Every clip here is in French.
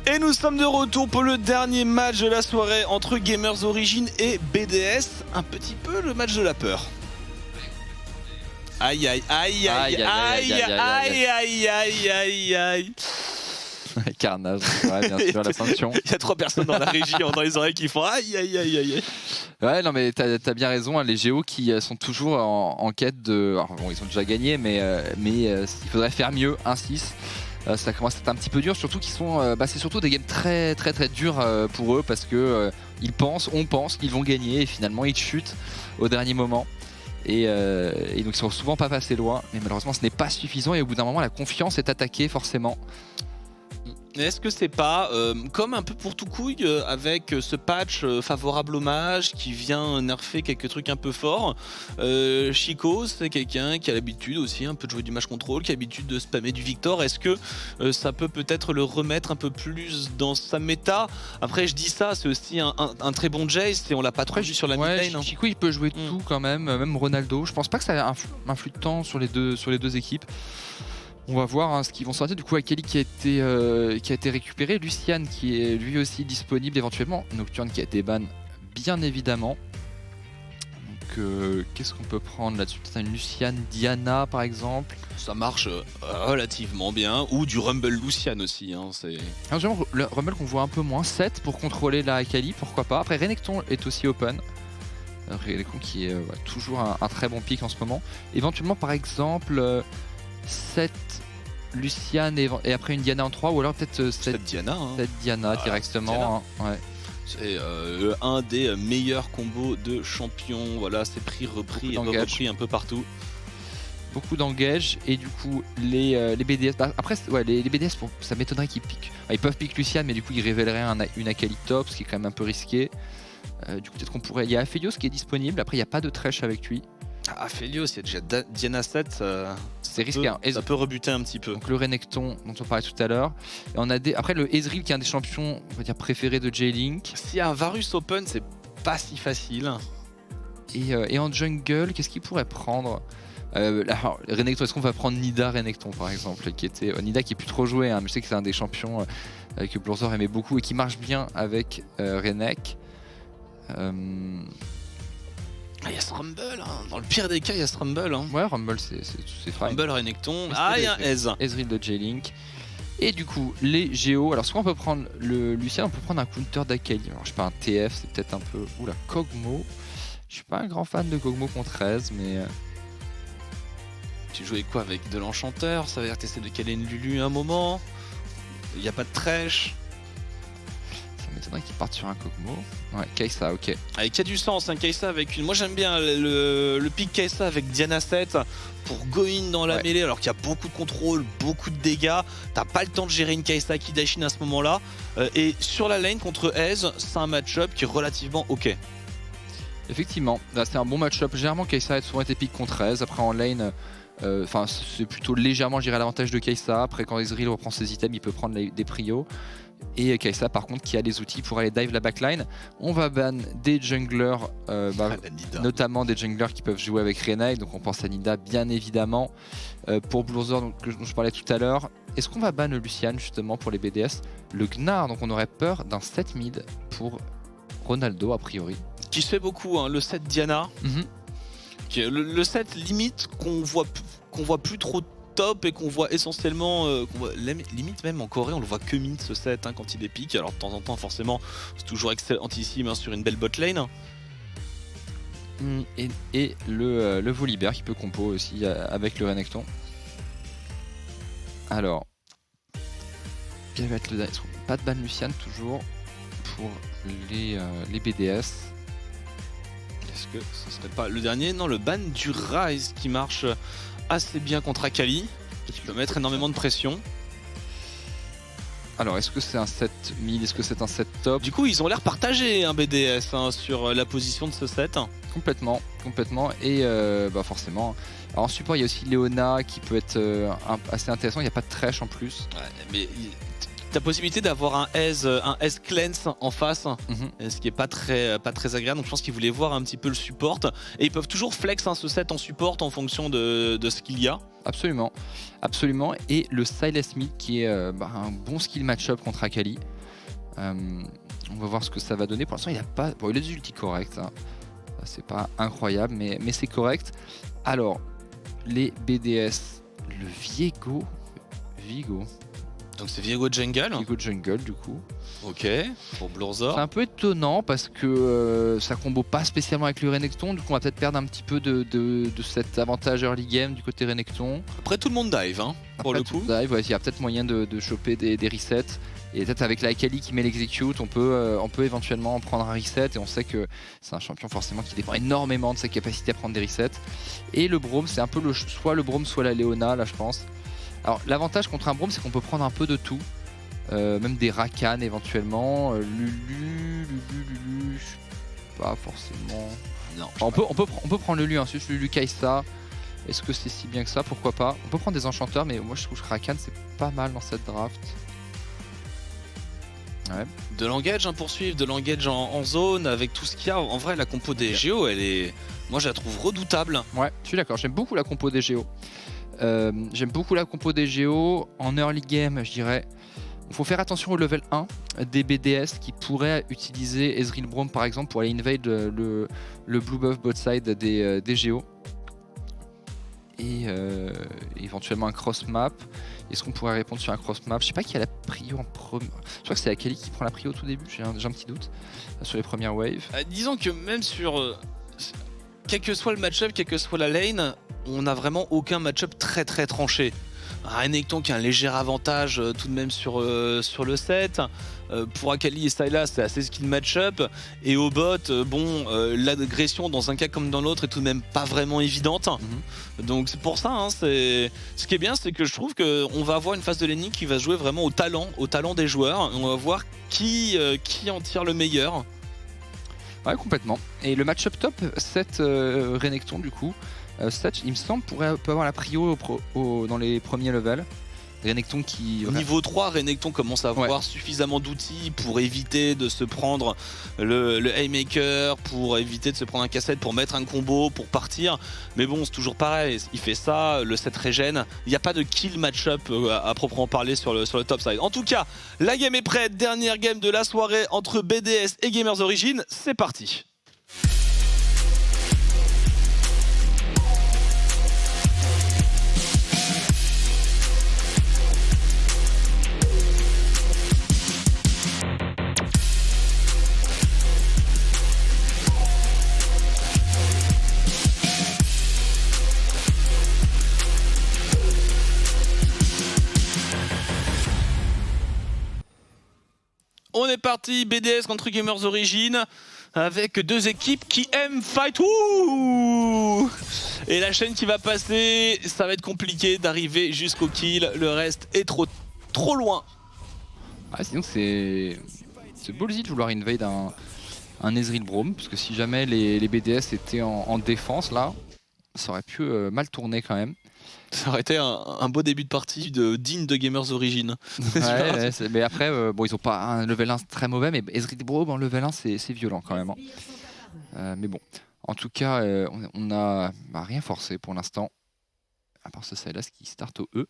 Et nous sommes de retour pour le dernier match de la soirée entre Gamers Origin et BDS. Un petit peu le match de la peur. Aïe aïe aïe aïe aïe aïe aïe aïe aïe aïe. Carnage, ouais, bien sûr, la sanction. Il y a 3 personnes dans la régie, dans les oreilles qui font aïe aïe aïe aïe. Ouais, non mais t'as bien raison, hein, les Géos qui sont toujours en quête de... Alors, bon, ils ont déjà gagné, mais il faudrait faire mieux, 1-6. Ça commence à être un petit peu dur, surtout qu'ils sont... c'est surtout des games très durs pour eux, parce que on pense qu'ils vont gagner, et finalement ils chutent au dernier moment. Et donc ils sont souvent pas passés loin, mais malheureusement ce n'est pas suffisant, et au bout d'un moment la confiance est attaquée forcément. Est-ce que c'est pas comme un peu pour tout couille avec ce patch favorable au mage qui vient nerfer quelques trucs un peu forts. Chico, c'est quelqu'un qui a l'habitude aussi un peu de jouer du mage control, qui a l'habitude de spammer du Victor. Est-ce que ça peut peut-être le remettre un peu plus dans sa méta? Après je dis ça, c'est aussi un très bon Jace et on l'a pas trop vu sur la mid lane. Chico il peut jouer tout quand même Ronaldo. Je pense pas que ça influe de temps sur les deux équipes. On va voir ce qu'ils vont sortir. Du coup, Akali qui a été récupéré, Lucian qui est lui aussi disponible éventuellement, Nocturne qui a été ban bien évidemment. Donc qu'est-ce qu'on peut prendre là-dessus? Peut-être une Lucian Diana par exemple. Ça marche relativement bien. Ou du Rumble Lucian aussi. Hein, le Rumble qu'on voit un peu moins. 7 pour contrôler la Akali, pourquoi pas. Après Renekton est aussi open. Renekton qui est toujours un très bon pick en ce moment. Éventuellement par exemple... 7 Lucian et après une Diana en 3, ou alors peut-être 7 Diana, 7 Diana directement. Diana. Ouais. C'est un des meilleurs combos de champion. Voilà, c'est pris, repris et repris un peu partout. Beaucoup d'engage, et du coup les BDS. Après, les BDS, ça m'étonnerait qu'ils piquent. Ils peuvent piquer Lucian, mais du coup ils révéleraient une Akali top, ce qui est quand même un peu risqué. Du coup, peut-être qu'on pourrait. Il y a Aphelios qui est disponible, après il n'y a pas de Thresh avec lui. Aphelios, il y a déjà Diana 7, c'est risqué. Ça peut rebuter un petit peu. Donc le Renekton dont on parlait tout à l'heure. Et on a après le Ezreal qui est un des champions, on va dire, préférés de J-Link. S'il y a un Varus Open, c'est pas si facile. Et en jungle, qu'est-ce qu'il pourrait prendre? Renekton, est-ce qu'on va prendre Nida Renekton par exemple, Nida qui est plus trop joué, hein, mais je sais que c'est un des champions que Blurzer aimait beaucoup et qui marche bien avec Renek. Il y a ce Rumble, hein. Dans le pire des cas, il y a ce Rumble. Hein. Ouais, Rumble, c'est fine. Rumble, Renekton. Il y a un Ezreal de J-Link. Et du coup, les Géos. Alors, soit on peut prendre le Lucian, on peut prendre un counter d'Akali. Alors, je sais pas, un TF, c'est peut-être un peu. Oula, Kog'Maw. Je suis pas un grand fan de Kog'Maw contre 13, mais. Tu jouais quoi avec de l'enchanteur? Ça veut dire que tu essaies de caler une Lulu un moment. Il n'y a pas de Thresh. Ça m'étonnerait qu'ils partent sur un Kog'Maw. Ouais, Kai'Sa, ok. Avec y a du sens, hein, Kai'Sa avec une. Moi j'aime bien le pick Kai'Sa avec Diana 7 pour go in dans la mêlée alors qu'il y a beaucoup de contrôle, beaucoup de dégâts. T'as pas le temps de gérer une Kai'Sa qui dash in à ce moment-là. Et sur la lane contre Ez, c'est un match-up qui est relativement ok. Effectivement, là c'est un bon match-up. Généralement Kai'Sa a souvent été pick contre Ez. Après en lane, c'est plutôt légèrement, je dirais, l'avantage de Kai'Sa. Après quand Ezreal reprend ses items, il peut prendre des prios. Et Kai'Sa par contre qui a les outils pour aller dive la backline. On va ban des junglers, notamment des junglers qui peuvent jouer avec Renekton. Donc on pense à Nida bien évidemment. Pour Blurzer dont je parlais tout à l'heure. Est-ce qu'on va ban le Lucian justement pour les BDS? Le Gnar, donc on aurait peur d'un 7 mid pour Ronaldo a priori. Qui se fait beaucoup, hein, le 7 Diana. Le 7 limite qu'on voit plus trop top et qu'on voit essentiellement, limite même en Corée on le voit que mid ce set, hein, quand il est pique. Alors de temps en temps forcément c'est toujours excellentissime, hein, sur une belle bot lane. Et le Volibear qui peut compo aussi avec le Renekton. Alors quel va être le dernier? Pas de ban Lucian toujours pour les BDS. Est-ce que ce serait pas le dernier? Non, le ban du Rise qui marche assez bien contre Akali, qui peut mettre énormément de pression. Alors est-ce que c'est un set mid? Est-ce que c'est un set top? Du coup ils ont l'air partagés, un BDS, hein, sur la position de ce set. Complètement. Et forcément. Alors en support il y a aussi Leona qui peut être assez intéressant, il n'y a pas de Thresh en plus. Ouais, mais t'as possibilité d'avoir un S cleanse en face, Mhm. ce qui est pas très agréable. Donc je pense qu'ils voulaient voir un petit peu le support. Et ils peuvent toujours flex ce set en support en fonction de ce qu'il y a. Absolument, absolument. Et le Silas Mid qui est un bon skill match-up contre Akali. On va voir ce que ça va donner. Pour l'instant, il a pas. Bon, il a des ultis corrects. Hein. C'est pas incroyable, mais c'est correct. Alors, les BDS, le Viego. Donc c'est Viego Jungle. Viego Jungle, du coup. Ok, pour C'est Blurzor. un peu étonnant parce que ça combo pas spécialement avec le Renekton. Du coup, on va peut-être perdre un petit peu de cet avantage early game du côté Renekton. Après tout le monde dive, hein, pour Après, le coup. tout dive, ouais, il y a peut-être moyen de choper des resets. Et peut-être avec la Akali qui met l'execute, on peut éventuellement prendre un reset. Et on sait que c'est un champion forcément qui dépend énormément de sa capacité à prendre des resets. Et le Braum, c'est un peu soit le Braum, soit la Leona, là je pense. Alors l'avantage contre un Braum, c'est qu'on peut prendre un peu de tout. Même des Rakan éventuellement. Lulu, pas forcément. Non. Enfin, on peut prendre Lulu, hein, juste Lulu Kai'Sa. Est-ce que c'est si bien que ça? Pourquoi pas? On peut prendre des enchanteurs, mais moi je trouve que Rakan c'est pas mal dans cette draft. Ouais. De l'engage pour suivre, de l'engage en zone, avec tout ce qu'il y a. En vrai, la compo des Géo, elle est. Moi, je la trouve redoutable. Ouais, je suis d'accord. J'aime beaucoup la compo des Géo. J'aime beaucoup la compo des Géo. En early game, je dirais. Il faut faire attention au level 1 des BDS qui pourraient utiliser Ezreal Braum par exemple pour aller invade le blue buff bot side des Géo. Et éventuellement un cross map. Est-ce qu'on pourrait répondre sur un cross map? Je sais pas qui a la prio en premier. Je crois que c'est Akali qui prend la prio au tout début. J'ai un petit doute sur les premières waves. Disons que même sur. Quel que soit le match-up, quelle que soit la lane, on n'a vraiment aucun match-up très tranché. Un Renekton qui a un léger avantage tout de même sur le set. Pour Akali et Sylas, c'est assez skill match-up. Et au bot, l'agression dans un cas comme dans l'autre est tout de même pas vraiment évidente. Donc c'est pour ça, hein, ce qui est bien, c'est que je trouve qu'on va avoir une phase de laning qui va jouer vraiment au talent des joueurs. Et on va voir qui en tire le meilleur. Ouais, complètement. Et le match-up top, 7 Renekton du coup. 7, il me semble, peut avoir la prio dans les premiers levels. Renekton qui... Niveau 3, Renekton commence à avoir suffisamment d'outils pour éviter de se prendre le Haymaker, pour éviter de se prendre un cassette, pour mettre un combo, pour partir. Mais bon, c'est toujours pareil, il fait ça, le set régène. Il n'y a pas de kill match-up à proprement parler sur le top side. En tout cas, la game est prête, dernière game de la soirée entre BDS et Gamers Origin, c'est parti. On est parti, BDS contre Gamers Origin, avec deux équipes qui aiment fight. Ouh, et la chaîne qui va passer, ça va être compliqué d'arriver jusqu'au kill. Le reste est trop loin. Ah, sinon c'est ballsy de vouloir invade un Ezreal Braum, parce que si jamais les BDS étaient en défense là, ça aurait pu mal tourner quand même. Ça aurait été un beau début de partie digne de Gamers Origin. Ouais, mais après, ils ont pas un level 1 très mauvais, mais Ezreal Braum en level 1 c'est violent quand même. Hein. Mais bon, en tout cas, on n'a rien forcé pour l'instant, à part ce Sylas qui start au E.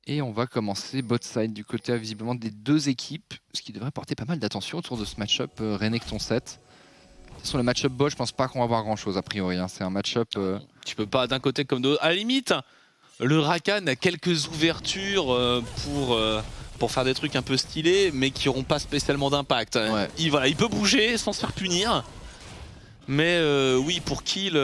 Et on va commencer bot side du côté visiblement des deux équipes, ce qui devrait porter pas mal d'attention autour de ce match-up Renekton 7. Sur le match-up bot, je pense pas qu'on va voir grand-chose a priori. Hein. C'est un match-up... Tu peux pas d'un côté comme de l'autre. À la limite, le Rakan a quelques ouvertures pour faire des trucs un peu stylés, mais qui n'auront pas spécialement d'impact. Ouais. Il peut bouger sans se faire punir. Mais oui, pour kill,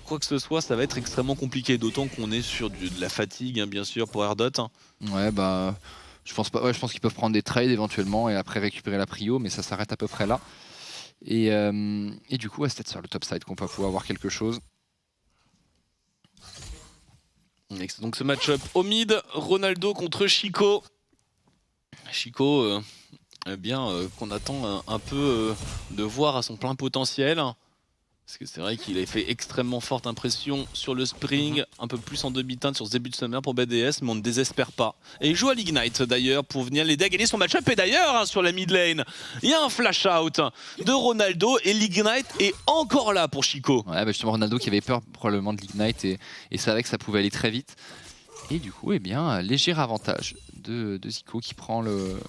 quoi que ce soit, ça va être extrêmement compliqué. D'autant qu'on est sur de la fatigue, hein, bien sûr, pour Erdot. Ouais, bah... Je pense qu'ils peuvent prendre des trades éventuellement et après récupérer la prio, mais ça s'arrête à peu près là. Et du coup, c'est peut-être sur le top side qu'on va pouvoir avoir quelque chose. Donc ce match-up au mid, Ronaldo contre Chico. Chico, qu'on attend un peu de voir à son plein potentiel. Parce que c'est vrai qu'il a fait extrêmement forte impression sur le Spring, un peu plus en demi-teinte sur ce début de summer pour BDS, mais on ne désespère pas. Et il joue à l'Ignite d'ailleurs pour venir l'aider à gagner son match-up. Et d'ailleurs, sur la mid lane, il y a un flash-out de Ronaldo et l'Ignite est encore là pour Chico. Ouais, bah justement Ronaldo qui avait peur probablement de l'Ignite et savait que ça pouvait aller très vite. Et du coup, eh bien, léger avantage de Zico qui prend le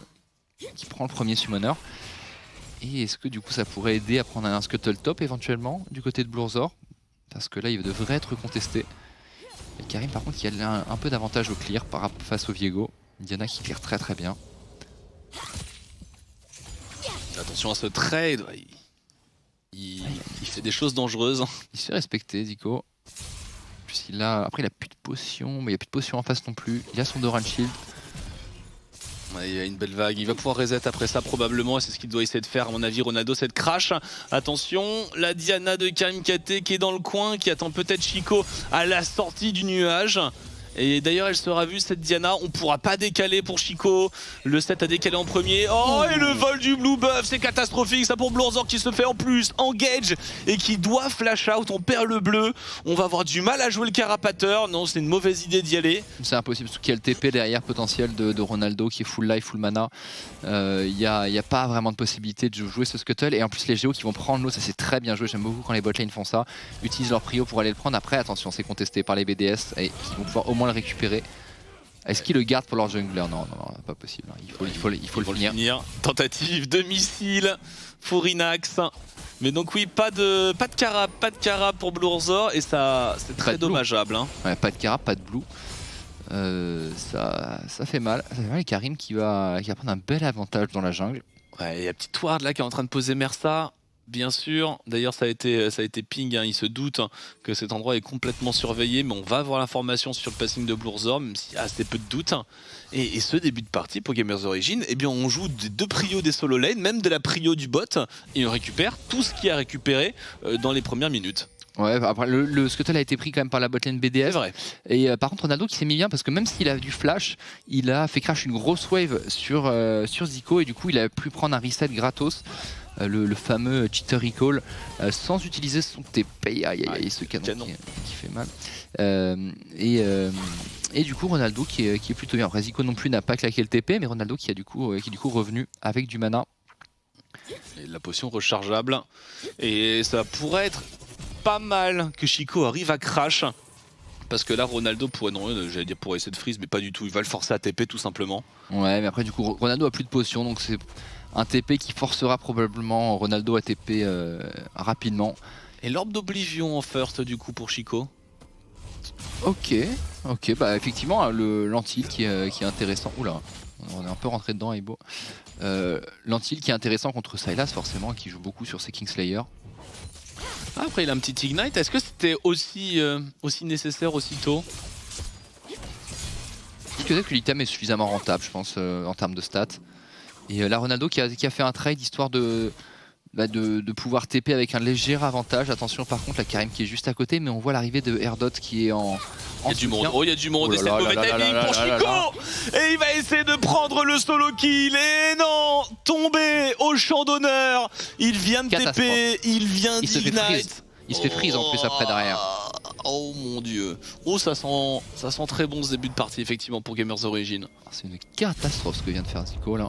premier summoner. Et est-ce que du coup ça pourrait aider à prendre un scuttle top éventuellement du côté de Blurzor? Parce que là il devrait être contesté. Et Karim par contre qui a un peu d'avantage au clear face au Viego. Diana qui clear très bien. Attention à ce trade, il fait des choses dangereuses. Il se fait respecter Zico. Après il a plus de potions, mais il n'y a plus de potions en face non plus. Il a son Doran Shield. Ouais, il y a une belle vague, il va pouvoir reset après ça probablement, et c'est ce qu'il doit essayer de faire à mon avis Ronaldo, cette crash. Attention, la Diana de Karim KT qui est dans le coin, qui attend peut-être Chico à la sortie du nuage. Et d'ailleurs elle sera vue cette Diana, on pourra pas décaler pour Chico. Le set a décalé en premier. Oh et le vol du blue buff, c'est catastrophique ça pour Blurzor qui se fait en plus engage et qui doit flash out, on perd le bleu. On va avoir du mal à jouer le carapateur, non c'est une mauvaise idée d'y aller. C'est impossible, parce qu'il y a le TP derrière potentiel de Ronaldo qui est full life, full mana. Il n'y a pas vraiment de possibilité de jouer ce scuttle et en plus les géos qui vont prendre l'eau, ça c'est très bien joué, j'aime beaucoup quand les botlane font ça, utilisent leur prio pour aller le prendre. Après attention c'est contesté par les BDS et qui vont pouvoir au moins le récupérer. Est-ce qu'ils le gardent pour leur jungler? Non, pas possible, il faut le finir. Tentative de missile, Furinax. Mais donc oui, pas de cara pour Blurzor et ça c'est très dommageable. Hein. Ouais, pas de cara, pas de blue. Ça fait mal. Ça fait mal et Karim qui va prendre un bel avantage dans la jungle. Ouais, il y a petit Ward là qui est en train de poser Mersa. Bien sûr, d'ailleurs ça a été ping, hein. Il se doute que cet endroit est complètement surveillé, mais on va avoir l'information sur le passing de Blurzor, même s'il y a assez peu de doute. Et ce début de partie pour Gamers Origin, eh bien on joue des deux prios des solo lane, même de la prio du bot, et on récupère tout ce qu'il y a récupéré dans les premières minutes. Ouais, après le scuttle a été pris quand même par la botlane BDS. C'est vrai. Et par contre Ronaldo qui s'est mis bien parce que même s'il a du flash, il a fait crash une grosse wave sur Zico et du coup il a pu prendre un reset gratos. Le fameux cheater recall sans utiliser son TP. Aïe, ce canon. Qui fait mal. Et du coup Ronaldo qui est plutôt bien. Après Zico non plus n'a pas claqué le TP, mais Ronaldo qui est du coup revenu avec du mana. Et la potion rechargeable. Et ça pourrait être pas mal que Chico arrive à crash. Parce que là Ronaldo pourrait, non, j'allais dire pour essayer de freeze, mais pas du tout, il va le forcer à TP tout simplement. Ouais, mais après du coup Ronaldo a plus de potions, donc c'est un TP qui forcera probablement Ronaldo à TP rapidement. Et l'orbe d'Oblivion en first du coup pour Chico. Ok, bah effectivement l'antil qui est intéressant. Oula, on est un peu rentré dedans, Aibo. L'antil qui est intéressant contre Sylas forcément, qui joue beaucoup sur ses Kingslayer. Après il a un petit Ignite, est-ce que c'était aussi nécessaire aussitôt? Peut-être que l'item est suffisamment rentable je pense en termes de stats. Et là Ronaldo qui a fait un trade histoire de pouvoir TP avec un léger avantage. Attention par contre la Karim qui est juste à côté, mais on voit l'arrivée de Erdot qui est en il y a du monde, il y a du monde et c'est le mauvais timing pour Chico. Et il va essayer de prendre le solo kill et non, tombé au champ d'honneur. Il vient de TP, il vient d'Ignite. Il se fait freeze en plus après derrière. Oh mon dieu. Oh ça sent très bon ce début de partie effectivement pour Gamers Origin. C'est une catastrophe ce que vient de faire Zico là.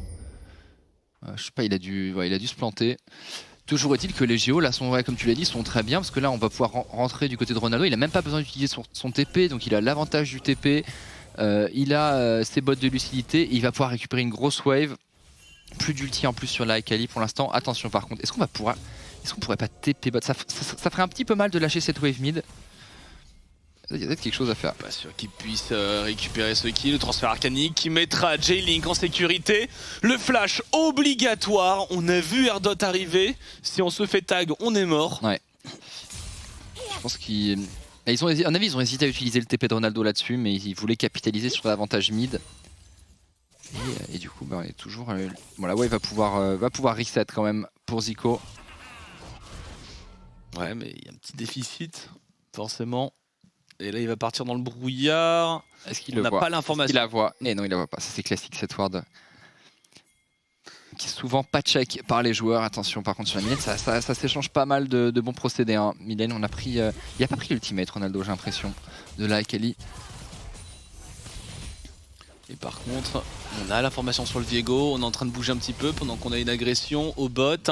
Je sais pas, il a dû se planter. Toujours est-il que les géos là sont, comme tu l'as dit, sont très bien parce que là on va pouvoir rentrer du côté de Ronaldo. Il a même pas besoin d'utiliser son TP, donc il a l'avantage du TP. Il a ses bottes de lucidité, et il va pouvoir récupérer une grosse wave. Plus d'ulti en plus sur la Akali pour l'instant. Attention par contre, est-ce qu'on pourrait pas TP bot ça ferait un petit peu mal de lâcher cette wave mid. Il y a peut-être quelque chose à faire. Pas sûr qu'il puisse récupérer ce kill. Le transfert arcanique qui mettra J-Link en sécurité. Le flash obligatoire. On a vu Erdot arriver. Si on se fait tag, on est mort. Ouais. Je pense qu'ils ont hésité à utiliser le TP de Ronaldo là-dessus, mais ils voulaient capitaliser sur l'avantage mid. Et du coup, bah, on est toujours. Bon, la wave va pouvoir reset quand même pour Zico. Ouais, mais il y a un petit déficit, forcément. Et là, il va partir dans le brouillard. Est-ce qu'il le voit? On n'a pas l'information. Il la voit. Et non, il la voit pas. Ça, c'est classique cette ward. qui est souvent pas check par les joueurs. Attention par contre sur la Mylène, ça s'échange pas mal de bons procédés. Hein. Mylène, on a pris, il a pas pris l'ultimate Ronaldo, j'ai l'impression, de la Akali. Et par contre, on a l'information sur le Viego, on est en train de bouger un petit peu pendant qu'on a une agression au bot.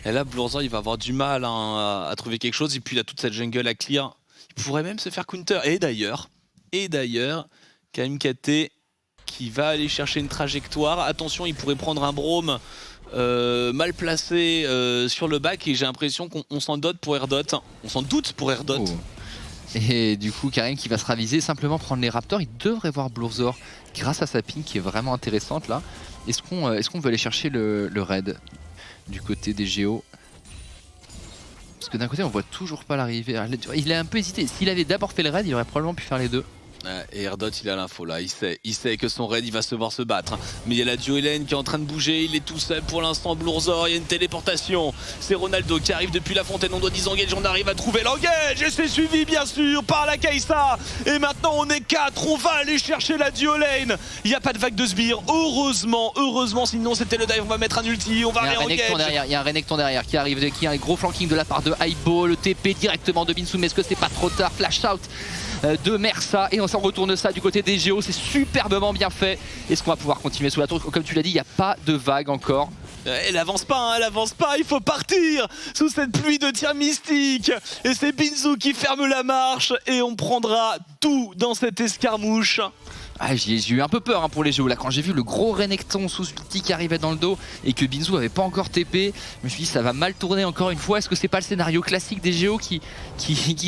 Et là, Bloorzor, il va avoir du mal hein, à trouver quelque chose. Et puis, il a toute cette jungle à clear. Il pourrait même se faire counter. Et d'ailleurs, KMKT qui va aller chercher une trajectoire. Attention, il pourrait prendre un Braum mal placé sur le back. Et j'ai l'impression qu'on s'en doute pour Erdot. On s'en doute pour Erdot. Oh. Et du coup, Karim qui va se raviser, simplement prendre les Raptors. Il devrait voir Bloorzor grâce à sa ping qui est vraiment intéressante là. Est-ce qu'on veut aller chercher le raid du côté des Géos? Parce que d'un côté, on voit toujours pas l'arrivée. Il a un peu hésité. S'il avait d'abord fait le raid, il aurait probablement pu faire les deux. Et Erdot il a l'info là, il sait que son raid il va se voir se battre. Mais il y a la duo lane qui est en train de bouger, il est tout seul pour l'instant. Bloorzor, il y a une téléportation. C'est Ronaldo qui arrive depuis la fontaine, on doit disengage, on arrive à trouver l'engage. Et c'est suivi bien sûr par la Kai'Sa. Et maintenant on est 4, on va aller chercher la duo lane. Il n'y a pas de vague de sbires, heureusement, sinon c'était le dive, on va mettre un ulti, on va aller engage. Il y a un Renekton derrière qui arrive, qui a un gros flanking de la part de Aibo, le TP directement de Binsou, mais est-ce que c'est pas trop tard? Flash out de Mersa et on s'en retourne ça du côté des Géos, c'est superbement bien fait. Est-ce qu'on va pouvoir continuer sous la tour? Comme tu l'as dit, il n'y a pas de vague encore. Elle avance pas, il faut partir sous cette pluie de tirs mystiques. Et c'est Binzou qui ferme la marche et on prendra tout dans cette escarmouche. Ah, j'ai eu un peu peur hein, pour les Géos là quand j'ai vu le gros Renekton sous petit qui arrivait dans le dos et que Binzou avait pas encore TP. Je me suis dit ça va mal tourner encore une fois. Est-ce que c'est pas le scénario classique des Géos qui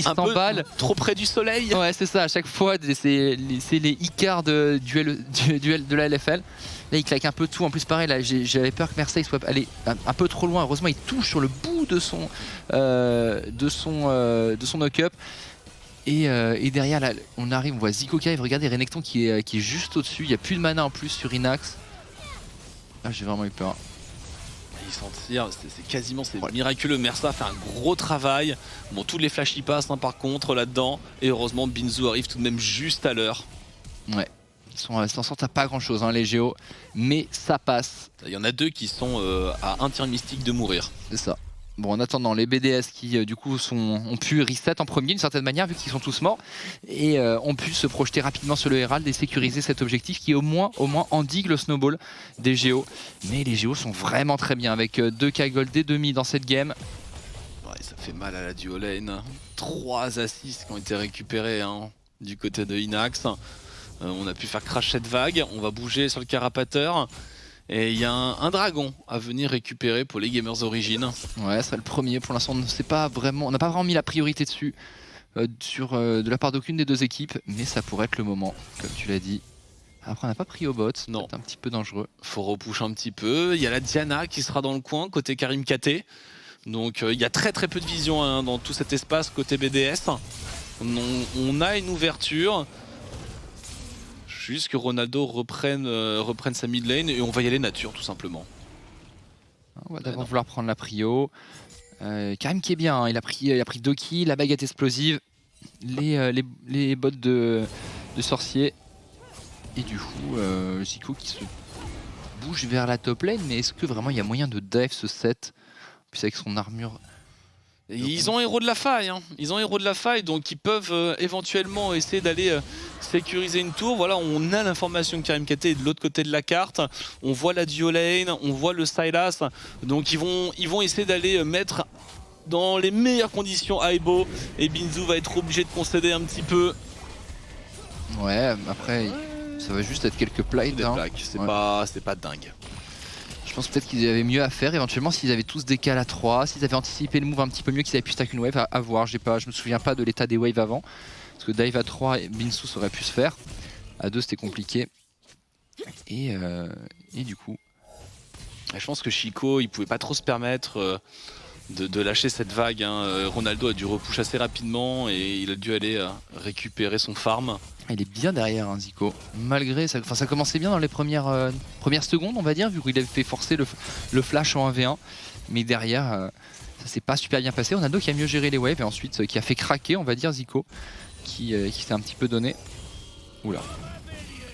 s'emballent trop près du soleil? Ouais, c'est ça, à chaque fois c'est les Icars de duel de la LFL. Là il claque un peu tout, en plus pareil là j'avais peur que Mercedes soit allé un peu trop loin. Heureusement il touche sur le bout de son knock-up. Et derrière là, on arrive, on voit Zico qui arrive, regardez Renekton qui est juste au-dessus, il n'y a plus de mana en plus sur Inax. Ah j'ai vraiment eu peur. Il s'en tire, c'est quasiment miraculeux. Mersa fait un gros travail. Bon, tous les flashs y passent hein, par contre là-dedans. Et heureusement Binzou arrive tout de même juste à l'heure. Ouais, ils s'en sortent à pas grand-chose hein, les Géos, mais ça passe. Il y en a deux qui sont à un tir mystique de mourir. C'est ça. Bon, en attendant, les BDS qui du coup ont pu reset en premier d'une certaine manière vu qu'ils sont tous morts et ont pu se projeter rapidement sur le Herald et sécuriser cet objectif qui au moins endigue le snowball des Géos. Mais les Géos sont vraiment très bien avec 2K Gold et demi dans cette game. Ouais, ça fait mal à la duo lane. 3 assists qui ont été récupérés hein, du côté de Inax. On a pu faire crash cette vague, on va bouger sur le carapateur. Et il y a un dragon à venir récupérer pour les gamers origines. Ouais, c'est le premier. Pour l'instant, on n'a pas vraiment mis la priorité dessus de la part d'aucune des deux équipes, mais ça pourrait être le moment, comme tu l'as dit. Après, on n'a pas pris au bot, c'est un petit peu dangereux. Faut repush un petit peu. Il y a la Diana qui sera dans le coin côté Karim KT. Donc il y a très peu de vision hein, dans tout cet espace côté BDS. On a une ouverture. Juste que Ronaldo reprenne sa mid lane et on va y aller nature tout simplement. On va d'abord vouloir prendre la prio. Karim qui est bien, hein. il a pris 2 kills, la baguette explosive, les bottes de sorcier. Et du coup, Zico qui se bouge vers la top lane, mais est-ce que vraiment il y a moyen de dive ce set? Puis avec son armure... Ils ont héros de la faille, hein. Ils ont héros de la faille, donc ils peuvent éventuellement essayer d'aller sécuriser une tour. Voilà, on a l'information que Karim KT est de l'autre côté de la carte. On voit la duo lane, on voit le Sylas. Donc ils vont essayer d'aller mettre dans les meilleures conditions Aibo. Et Binzou va être obligé de concéder un petit peu. Ouais, après ça va juste être quelques plaques. C'est pas dingue. Je pense peut-être qu'ils avaient mieux à faire éventuellement s'ils avaient tous décalé à 3, s'ils avaient anticipé le move un petit peu mieux, qu'ils avaient pu stack une wave à voir. Je me souviens pas de l'état des waves avant. Parce que dive à 3, Binsou aurait pu se faire. À 2 c'était compliqué. Et du coup... Je pense que Chico il pouvait pas trop se permettre de lâcher cette vague. Hein. Ronaldo a dû repush assez rapidement et il a dû aller récupérer son farm. Il est bien derrière hein, Zico, malgré ça, ça commençait bien dans les premières secondes on va dire, vu qu'il avait fait forcer le flash en 1v1, mais derrière ça s'est pas super bien passé. Ronaldo qui a mieux géré les waves et ensuite qui a fait craquer on va dire Zico, qui s'est un petit peu donné. Oula.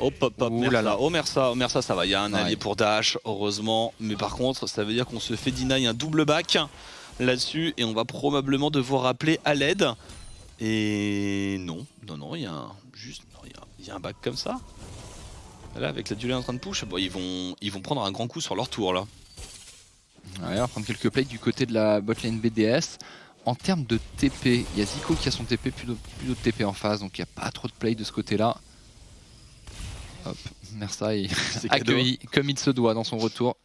Hop, hop, hop, Ouh là là. Omersa, ça va. Il y a un allié Ouais. pour Dash, heureusement. Mais par contre, ça veut dire qu'on se fait deny un double back là-dessus. Et on va probablement devoir appeler à l'aide. Et non, il y a il y a un back comme ça. Là, avec la duelée en train de push, bon, ils vont prendre un grand coup sur leur tour là. Ouais, on va prendre quelques plays du côté de la botlane BDS. En termes de TP, il y a Zico qui a son TP, plus d'autres TP en face, donc il n'y a pas trop de play de ce côté-là. Hop, Mersa est accueilli comme il se doit dans son retour.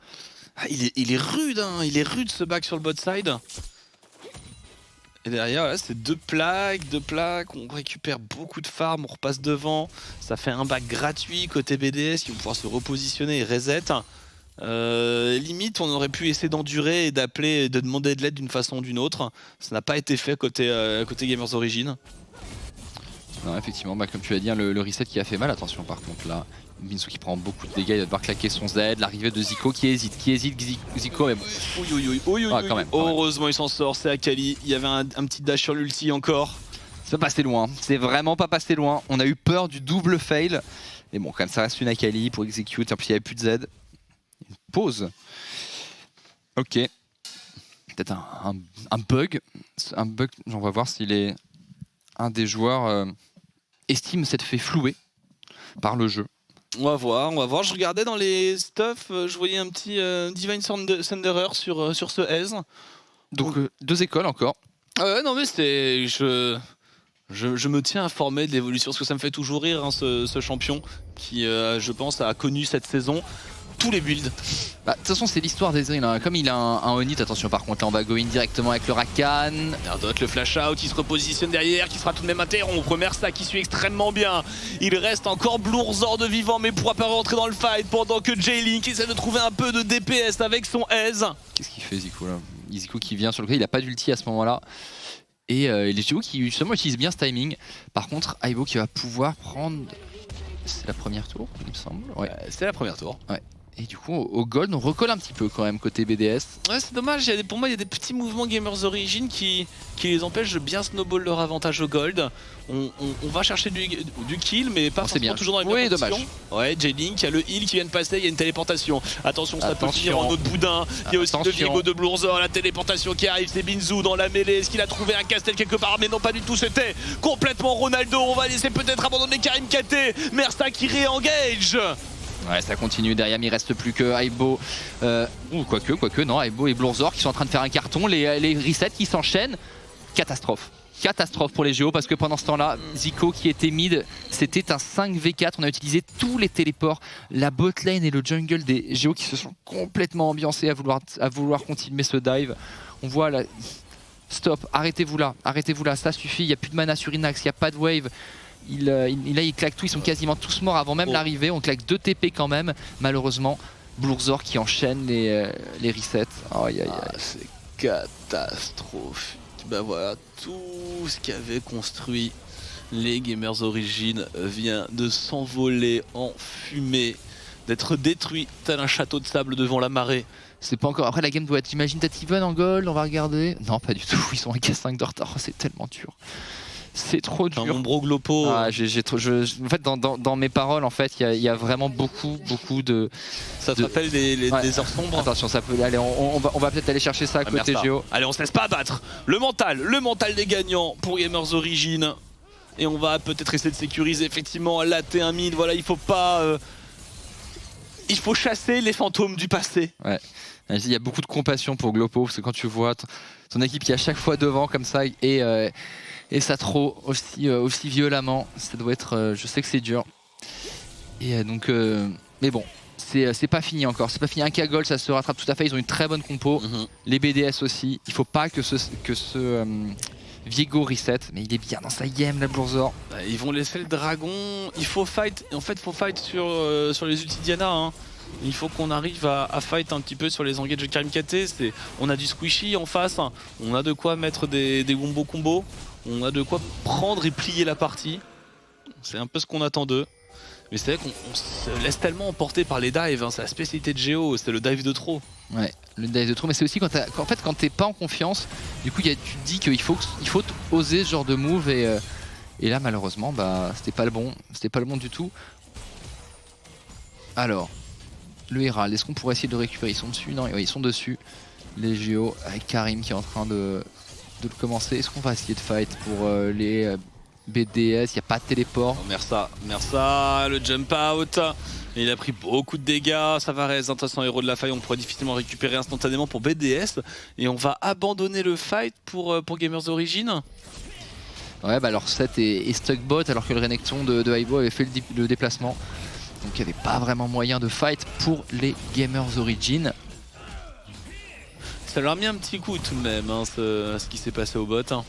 Ah, il est rude, hein, il est rude ce back sur le bot side. Et derrière, là, c'est deux plaques, on récupère beaucoup de farm, on repasse devant. Ça fait un back gratuit côté BDS, ils vont pouvoir se repositionner et reset. Limite, on aurait pu essayer d'endurer et d'appeler, de demander de l'aide d'une façon ou d'une autre. Ça n'a pas été fait côté Gamers Origin. Non, effectivement, bah, comme tu l'as dit, hein, le reset qui a fait mal. Attention par contre là, Binsu qui prend beaucoup de dégâts, il va devoir claquer son Z. L'arrivée de Zico qui hésite Zico, mais bon. Quand même. Heureusement il s'en sort, c'est Akali. Il y avait un petit dash sur l'ulti encore. C'est pas passé loin, c'est vraiment pas passé loin. On a eu peur du double fail. Mais bon, quand même, ça reste une Akali pour execute. En plus, il n'y avait plus de Z. Une pause. Ok. Peut-être un bug. Un bug, on va voir s'il est un des joueurs estime s'être fait flouer par le jeu. On va voir. Je regardais dans les stuff, je voyais un petit Divine Thunderer sur ce Ace. Donc deux écoles encore. Non mais c'était... Je me tiens informé de l'évolution, parce que ça me fait toujours rire hein, ce champion qui, je pense, a connu cette saison tous les builds. Bah, de toute façon, c'est l'histoire d'Ezreal. Hein. Comme il a un Onit, attention par contre, là on va go in directement avec le Rakan. Nardot, le flash out, il se repositionne derrière, qui sera tout de même interrompre. Mersa qui suit extrêmement bien. Il reste encore Blurzor de vivant, mais pourra pas rentrer dans le fight pendant que J-Link essaie de trouver un peu de DPS avec son aise. Qu'est-ce qu'il fait Zico là? Zico qui vient sur le côté, il a pas d'ulti à ce moment-là. Et les Géo qui justement utilisent bien ce timing. Par contre, Aibo qui va pouvoir prendre. C'est la première tour, il me semble. Ouais. C'est la première tour. Ouais. Et du coup, au gold, on recolle un petit peu quand même côté BDS. Ouais, c'est dommage. Pour moi, il y a des petits mouvements Gamers Origin qui les empêchent de bien snowball leur avantage au gold. On va chercher du kill, mais pas forcément toujours dans les meilleures positions. Ouais, J-Link, il y a le heal qui vient de passer, il y a une téléportation. Attention, ça peut finir en autre boudin. Il y a aussi le Viego de Blurzor, la téléportation qui arrive, c'est Binzu dans la mêlée. Est-ce qu'il a trouvé un castel quelque part? Mais non, pas du tout, c'était complètement Ronaldo. On va laisser peut-être abandonner Karim KT. Mersa qui réengage. Ouais, ça continue derrière, mais il reste plus que Aibo, ou quoique, non, Aibo et Blurzor qui sont en train de faire un carton, les resets qui s'enchaînent. Catastrophe pour les Géos, parce que pendant ce temps-là, Zico qui était mid, c'était un 5v4, on a utilisé tous les téléports, la bot lane et le jungle des Géos qui se sont complètement ambiancés à vouloir continuer ce dive. On voit là, stop, arrêtez-vous là, ça suffit, il n'y a plus de mana sur Inax, il n'y a pas de wave. Il claque tout, ils sont quasiment tous morts avant même l'arrivée. On claque 2 TP quand même, malheureusement. Blurzor qui enchaîne les resets. C'est catastrophique. Ben voilà, tout ce qu'avaient construit les Gamers Origin vient de s'envoler en fumée, d'être détruit tel un château de sable devant la marée. C'est pas encore. Après, la game doit être, imagine, peut-être even en gold, on va regarder. Non, pas du tout, ils sont à K5 de retard, c'est tellement dur. C'est trop dur. Mon bro Glopo. En fait, dans mes paroles, en fait, il y a vraiment beaucoup de. Ça te rappelle des heures sombres. Attention, ça peut aller. On va peut-être aller chercher ça à côté Géo. Allez, on se laisse pas abattre. Le mental des gagnants pour Gamers Origin. Et on va peut-être essayer de sécuriser effectivement la T1000. Voilà, il faut pas. Il faut chasser les fantômes du passé. Ouais. Il y a beaucoup de compassion pour Glopo, parce que quand tu vois ton équipe qui est à chaque fois devant comme ça et ça trop aussi violemment, ça doit être, je sais que c'est dur. Et donc, mais bon, c'est pas fini encore, c'est pas fini. Un K-Gold, ça se rattrape tout à fait, ils ont une très bonne compo. Les BDS aussi, il faut pas que ce Viego reset, mais il est bien dans sa game la Blurzor. Ils vont laisser le dragon, il faut fight, en fait il faut fight sur les ultis Diana. Hein. Il faut qu'on arrive à fight un petit peu sur les engages de Karim KT. On a du squishy en face, on a de quoi mettre des combos, on a de quoi prendre et plier la partie. C'est un peu ce qu'on attend d'eux. Mais c'est vrai qu'on se laisse tellement emporter par les dives, hein. C'est la spécialité de Géo, c'est le dive de trop. Ouais, le dive de trop, mais c'est aussi quand t'es pas en confiance, du coup tu te dis qu'il faut oser ce genre de move et là malheureusement bah c'était pas le bon du tout. Alors, le Herald, est-ce qu'on pourrait essayer de le récupérer? Ils sont dessus? Non, oui, ils sont dessus. Les Géos avec Karim qui est en train de le commencer. Est-ce qu'on va essayer de fight pour les BDS? Il n'y a pas de téléport. Oh, Mersa, le jump out. Il a pris beaucoup de dégâts. Savarez, intéressant héros de la faille, on pourrait difficilement récupérer instantanément pour BDS. Et on va abandonner le fight pour Gamers Origin. Ouais, bah alors Seth est stuck bot alors que le Renekton de Aibo avait fait le déplacement. Donc il n'y avait pas vraiment moyen de fight pour les Gamers Origin. Ça leur a mis un petit coup tout de même, hein, ce qui s'est passé au bot. Hein.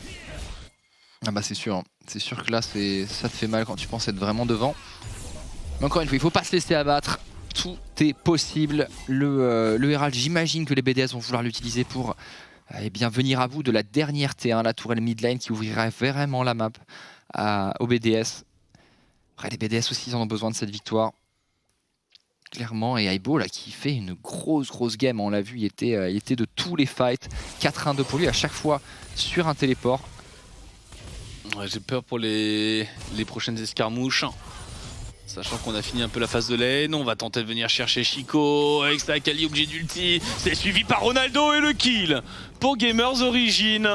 Ah bah c'est sûr que là ça te fait mal quand tu penses être vraiment devant. Mais encore une fois, il faut pas se laisser abattre. Tout est possible. Le Herald, j'imagine que les BDS vont vouloir l'utiliser pour eh bien, venir à bout de la dernière T1, la tourelle mid lane qui ouvrira vraiment la map aux BDS. Après les BDS aussi ils en ont besoin de cette victoire. Clairement, et Aibo là qui fait une grosse game, on l'a vu, il était de tous les fights. 4-1-2 pour lui à chaque fois sur un téléport. Ouais, j'ai peur pour les prochaines escarmouches. Sachant qu'on a fini un peu la phase de lane, on va tenter de venir chercher Chico avec sa Kali obligé d'ulti. C'est suivi par Ronaldo et le kill pour Gamers Origin.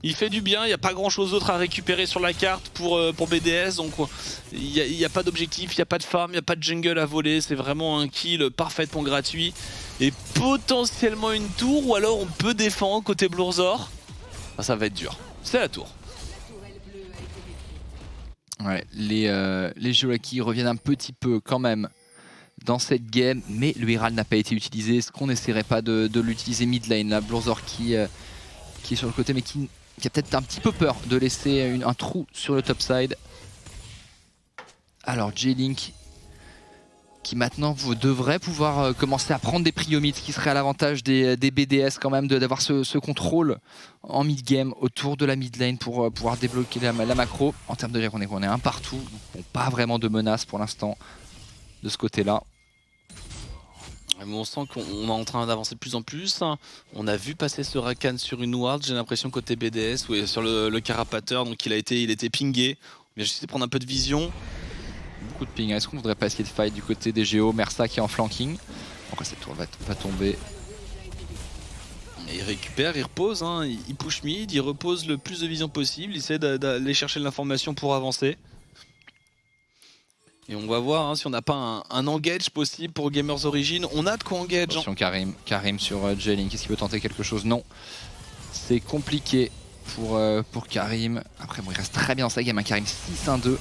Il fait du bien, il n'y a pas grand chose d'autre à récupérer sur la carte pour BDS. Donc il n'y a pas d'objectif, il n'y a pas de farm, il n'y a pas de jungle à voler. C'est vraiment un kill parfaitement gratuit. Et potentiellement une tour, ou alors on peut défendre côté Blurzor. Ah, ça va être dur, c'est la tour. Ouais, les Jolaki reviennent un petit peu quand même dans cette game, mais le Herald n'a pas été utilisé. Est-ce qu'on n'essaierait pas de l'utiliser mid lane là, Blurzor qui est sur le côté mais qui a peut-être un petit peu peur de laisser un trou sur le top side. Alors J-Link qui maintenant devrait pouvoir commencer à prendre des priomites, ce qui serait à l'avantage des BDS quand même, d'avoir ce contrôle en mid-game autour de la mid lane pour pouvoir débloquer la macro. En termes de on est un partout, donc bon, pas vraiment de menace pour l'instant de ce côté-là. On sent qu'on est en train d'avancer de plus en plus. On a vu passer ce Rakan sur une ward, j'ai l'impression côté BDS, ou sur le carapateur, donc il était pingé. Mais j'essaie de prendre un peu de vision. Beaucoup de ping. Est-ce qu'on voudrait pas essayer de fight du côté des Géos? Mersa qui est en flanking. Donc cette tour va tomber. Et il récupère, il repose, hein. Il push mid, il repose le plus de vision possible, il essaie d'aller chercher de l'information pour avancer. Et on va voir hein, si on n'a pas un engage possible pour Gamers Origin. On a de quoi engage. Attention Karim sur J-Link. Est-ce qu'il peut tenter quelque chose? Non. C'est compliqué pour Karim. Après bon, il reste très bien dans sa game, hein. Karim 6-1-2.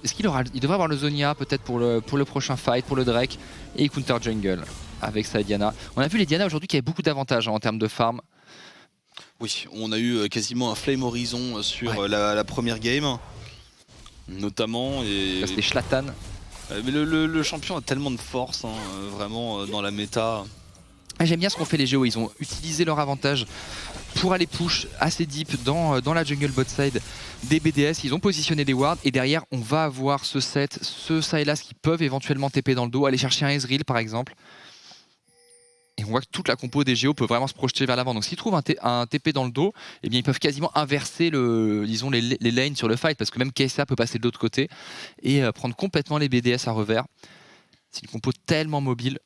Est-ce qu'il devrait avoir le Zonia peut-être pour le prochain fight, pour le Drake, et il counter jungle avec sa Diana. On a vu les Diana aujourd'hui qui avaient beaucoup d'avantages hein, en termes de farm. Oui, on a eu quasiment un Flame Horizon sur la première game, notamment. C'était Schlatan. Mais le champion a tellement de force, hein, vraiment dans la méta. J'aime bien ce qu'ont fait les Géos, ils ont utilisé leur avantage pour aller push assez deep dans la jungle bot side des BDS. Ils ont positionné des wards et derrière on va avoir ce set, ce Sylas qui peuvent éventuellement TP dans le dos, aller chercher un Ezreal par exemple. Et on voit que toute la compo des Géos peut vraiment se projeter vers l'avant. Donc s'ils trouvent un TP dans le dos, eh bien ils peuvent quasiment inverser les lanes sur le fight, parce que même Kai'Sa peut passer de l'autre côté et prendre complètement les BDS à revers. C'est une compo tellement mobile.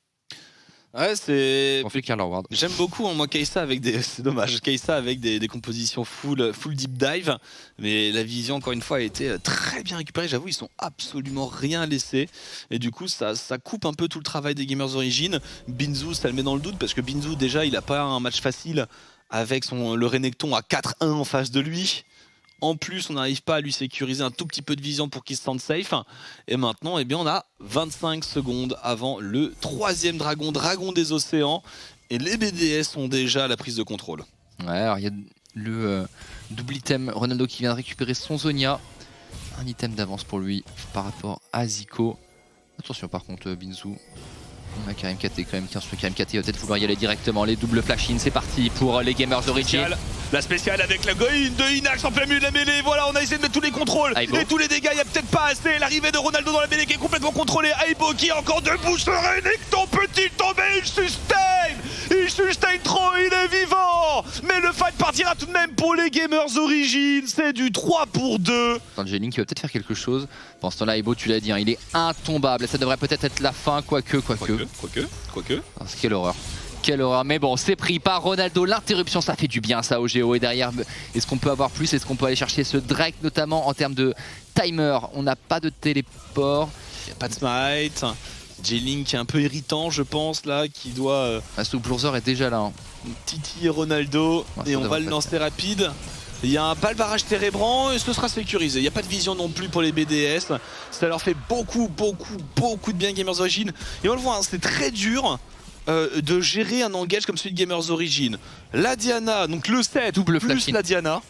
Ouais, c'est. On fait leur ward. J'aime beaucoup, hein, moi, Kai'Sa avec des. C'est dommage, Kai'Sa avec des compositions full deep dive. Mais la vision, encore une fois, a été très bien récupérée. J'avoue, ils sont absolument rien laissés. Et du coup, ça coupe un peu tout le travail des Gamers Origin. Binzu, ça le met dans le doute parce que Binzu, déjà, il a pas un match facile avec le Renekton à 4-1 en face de lui. En plus, on n'arrive pas à lui sécuriser un tout petit peu de vision pour qu'il se sente safe. Et maintenant, eh bien, on a 25 secondes avant le troisième dragon des océans. Et les BDS sont déjà à la prise de contrôle. Ouais, alors il y a le double item Ronaldo qui vient de récupérer son Zonia. Un item d'avance pour lui par rapport à Zico. Attention par contre, Binzu. On a Karim KT quand même, Karim KT va peut-être vouloir y aller directement. Les doubles flash-in, c'est parti pour les Gamers Origin. La spéciale avec la Goïne de Inax en plein milieu de la mêlée. Voilà, on a essayé de mettre tous les contrôles Aibo. et tous les dégâts. Il n'y a peut-être pas assez. L'arrivée de Ronaldo dans la mêlée qui est complètement contrôlée. Aibo qui est encore debout. Ce Renekton peut-il tomber? Il sustain trop, il est vivant. Mais le fight part partira tout de même pour les Gamers Origins. C'est du 3 pour 2. J-Link qui va peut-être faire quelque chose. Pendant ce temps-là, Aibo, tu l'as dit, hein, il est intombable. Ça devrait peut-être être la fin, quoique. Ah, quelle horreur. Quelle horreur, mais bon, c'est pris par Ronaldo. L'interruption, ça fait du bien ça au Géo. Et derrière, est-ce qu'on peut avoir plus? Est-ce qu'on peut aller chercher ce Drake, notamment en termes de timer? On n'a pas de téléport. Il n'y a pas de smite. J-Link est un peu irritant, je pense, là, qui doit... Ce Blurzer est déjà là. Hein. Titi et Ronaldo, et on va le lancer rapide. Il y a un pas le barrage térébrant et ce sera sécurisé. Il n'y a pas de vision non plus pour les BDS. Ça leur fait beaucoup de bien Gamers Origins. Et on le voit, hein, c'est très dur de gérer un engage comme celui de Gamers Origins. La Diana, donc le 7 double plus flashing. La Diana.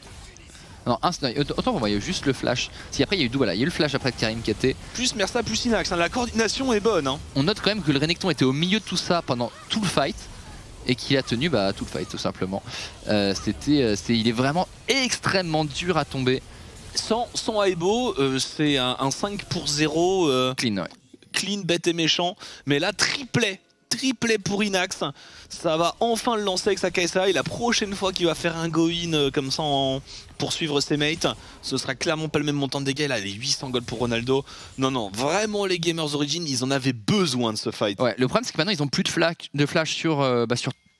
Non, autant pour moi, il y a eu juste le flash. Si après il y a eu voilà, il y a eu le flash après Karim KT. Plus Mersa, plus Inax. Hein, la coordination est bonne. Hein. On note quand même que le Renekton était au milieu de tout ça pendant tout le fight. Et qu'il a tenu tout le fight tout simplement. Il est vraiment extrêmement dur à tomber. Sans Aibo, c'est un 5 pour 0 clean, ouais. Clean, bête et méchant. Mais là, triplet pour Inax. Ça va enfin le lancer avec sa KSA. Et la prochaine fois qu'il va faire un go-in comme ça pour suivre ses mates, ce sera clairement pas le même montant de dégâts. Là, les 800 gold pour Ronaldo. Non, vraiment, les Gamers Origins, ils en avaient besoin de ce fight. Ouais, le problème, c'est que maintenant, ils ont plus de flash sur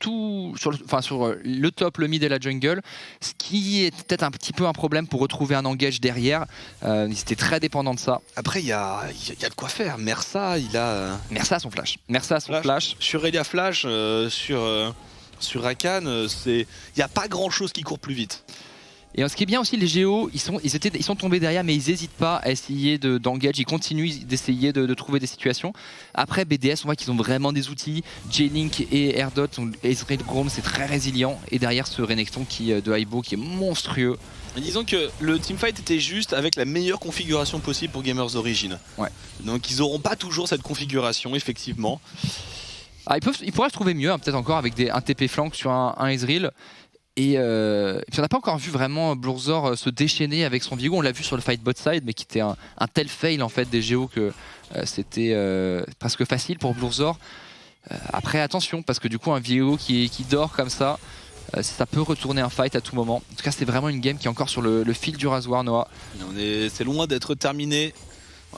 le top, le mid et la jungle, ce qui est peut-être un petit peu un problème pour retrouver un engage derrière. Ils étaient très dépendants de ça. Après, il y a de quoi faire. Mersa, il a... Mersa a son flash. Sur Elia Flash, sur Rakan, il n'y a pas grand-chose qui court plus vite. Et ce qui est bien aussi, les Géos, ils sont tombés derrière, mais ils n'hésitent pas à essayer d'engage. Ils continuent d'essayer de trouver des situations. Après, BDS, on voit qu'ils ont vraiment des outils. J-Link et Erdot, Ezreal Braum, c'est très résilient. Et derrière, ce Renekton de Aibo qui est monstrueux. Et disons que le teamfight était juste avec la meilleure configuration possible pour Gamers Origins. Ouais. Donc ils n'auront pas toujours cette configuration, effectivement. Ah, ils pourraient se trouver mieux, hein, peut-être encore avec un TP flank sur un Ezreal. Et puis on n'a pas encore vu vraiment Blurzer se déchaîner avec son Viego. On l'a vu sur le fight bot side, mais qui était un tel fail en fait des Géos que c'était presque facile pour Blurzer. Après attention, parce que du coup un Viego qui dort comme ça, ça peut retourner un fight à tout moment. En tout cas, c'est vraiment une game qui est encore sur le fil du rasoir, Noah. C'est loin d'être terminé.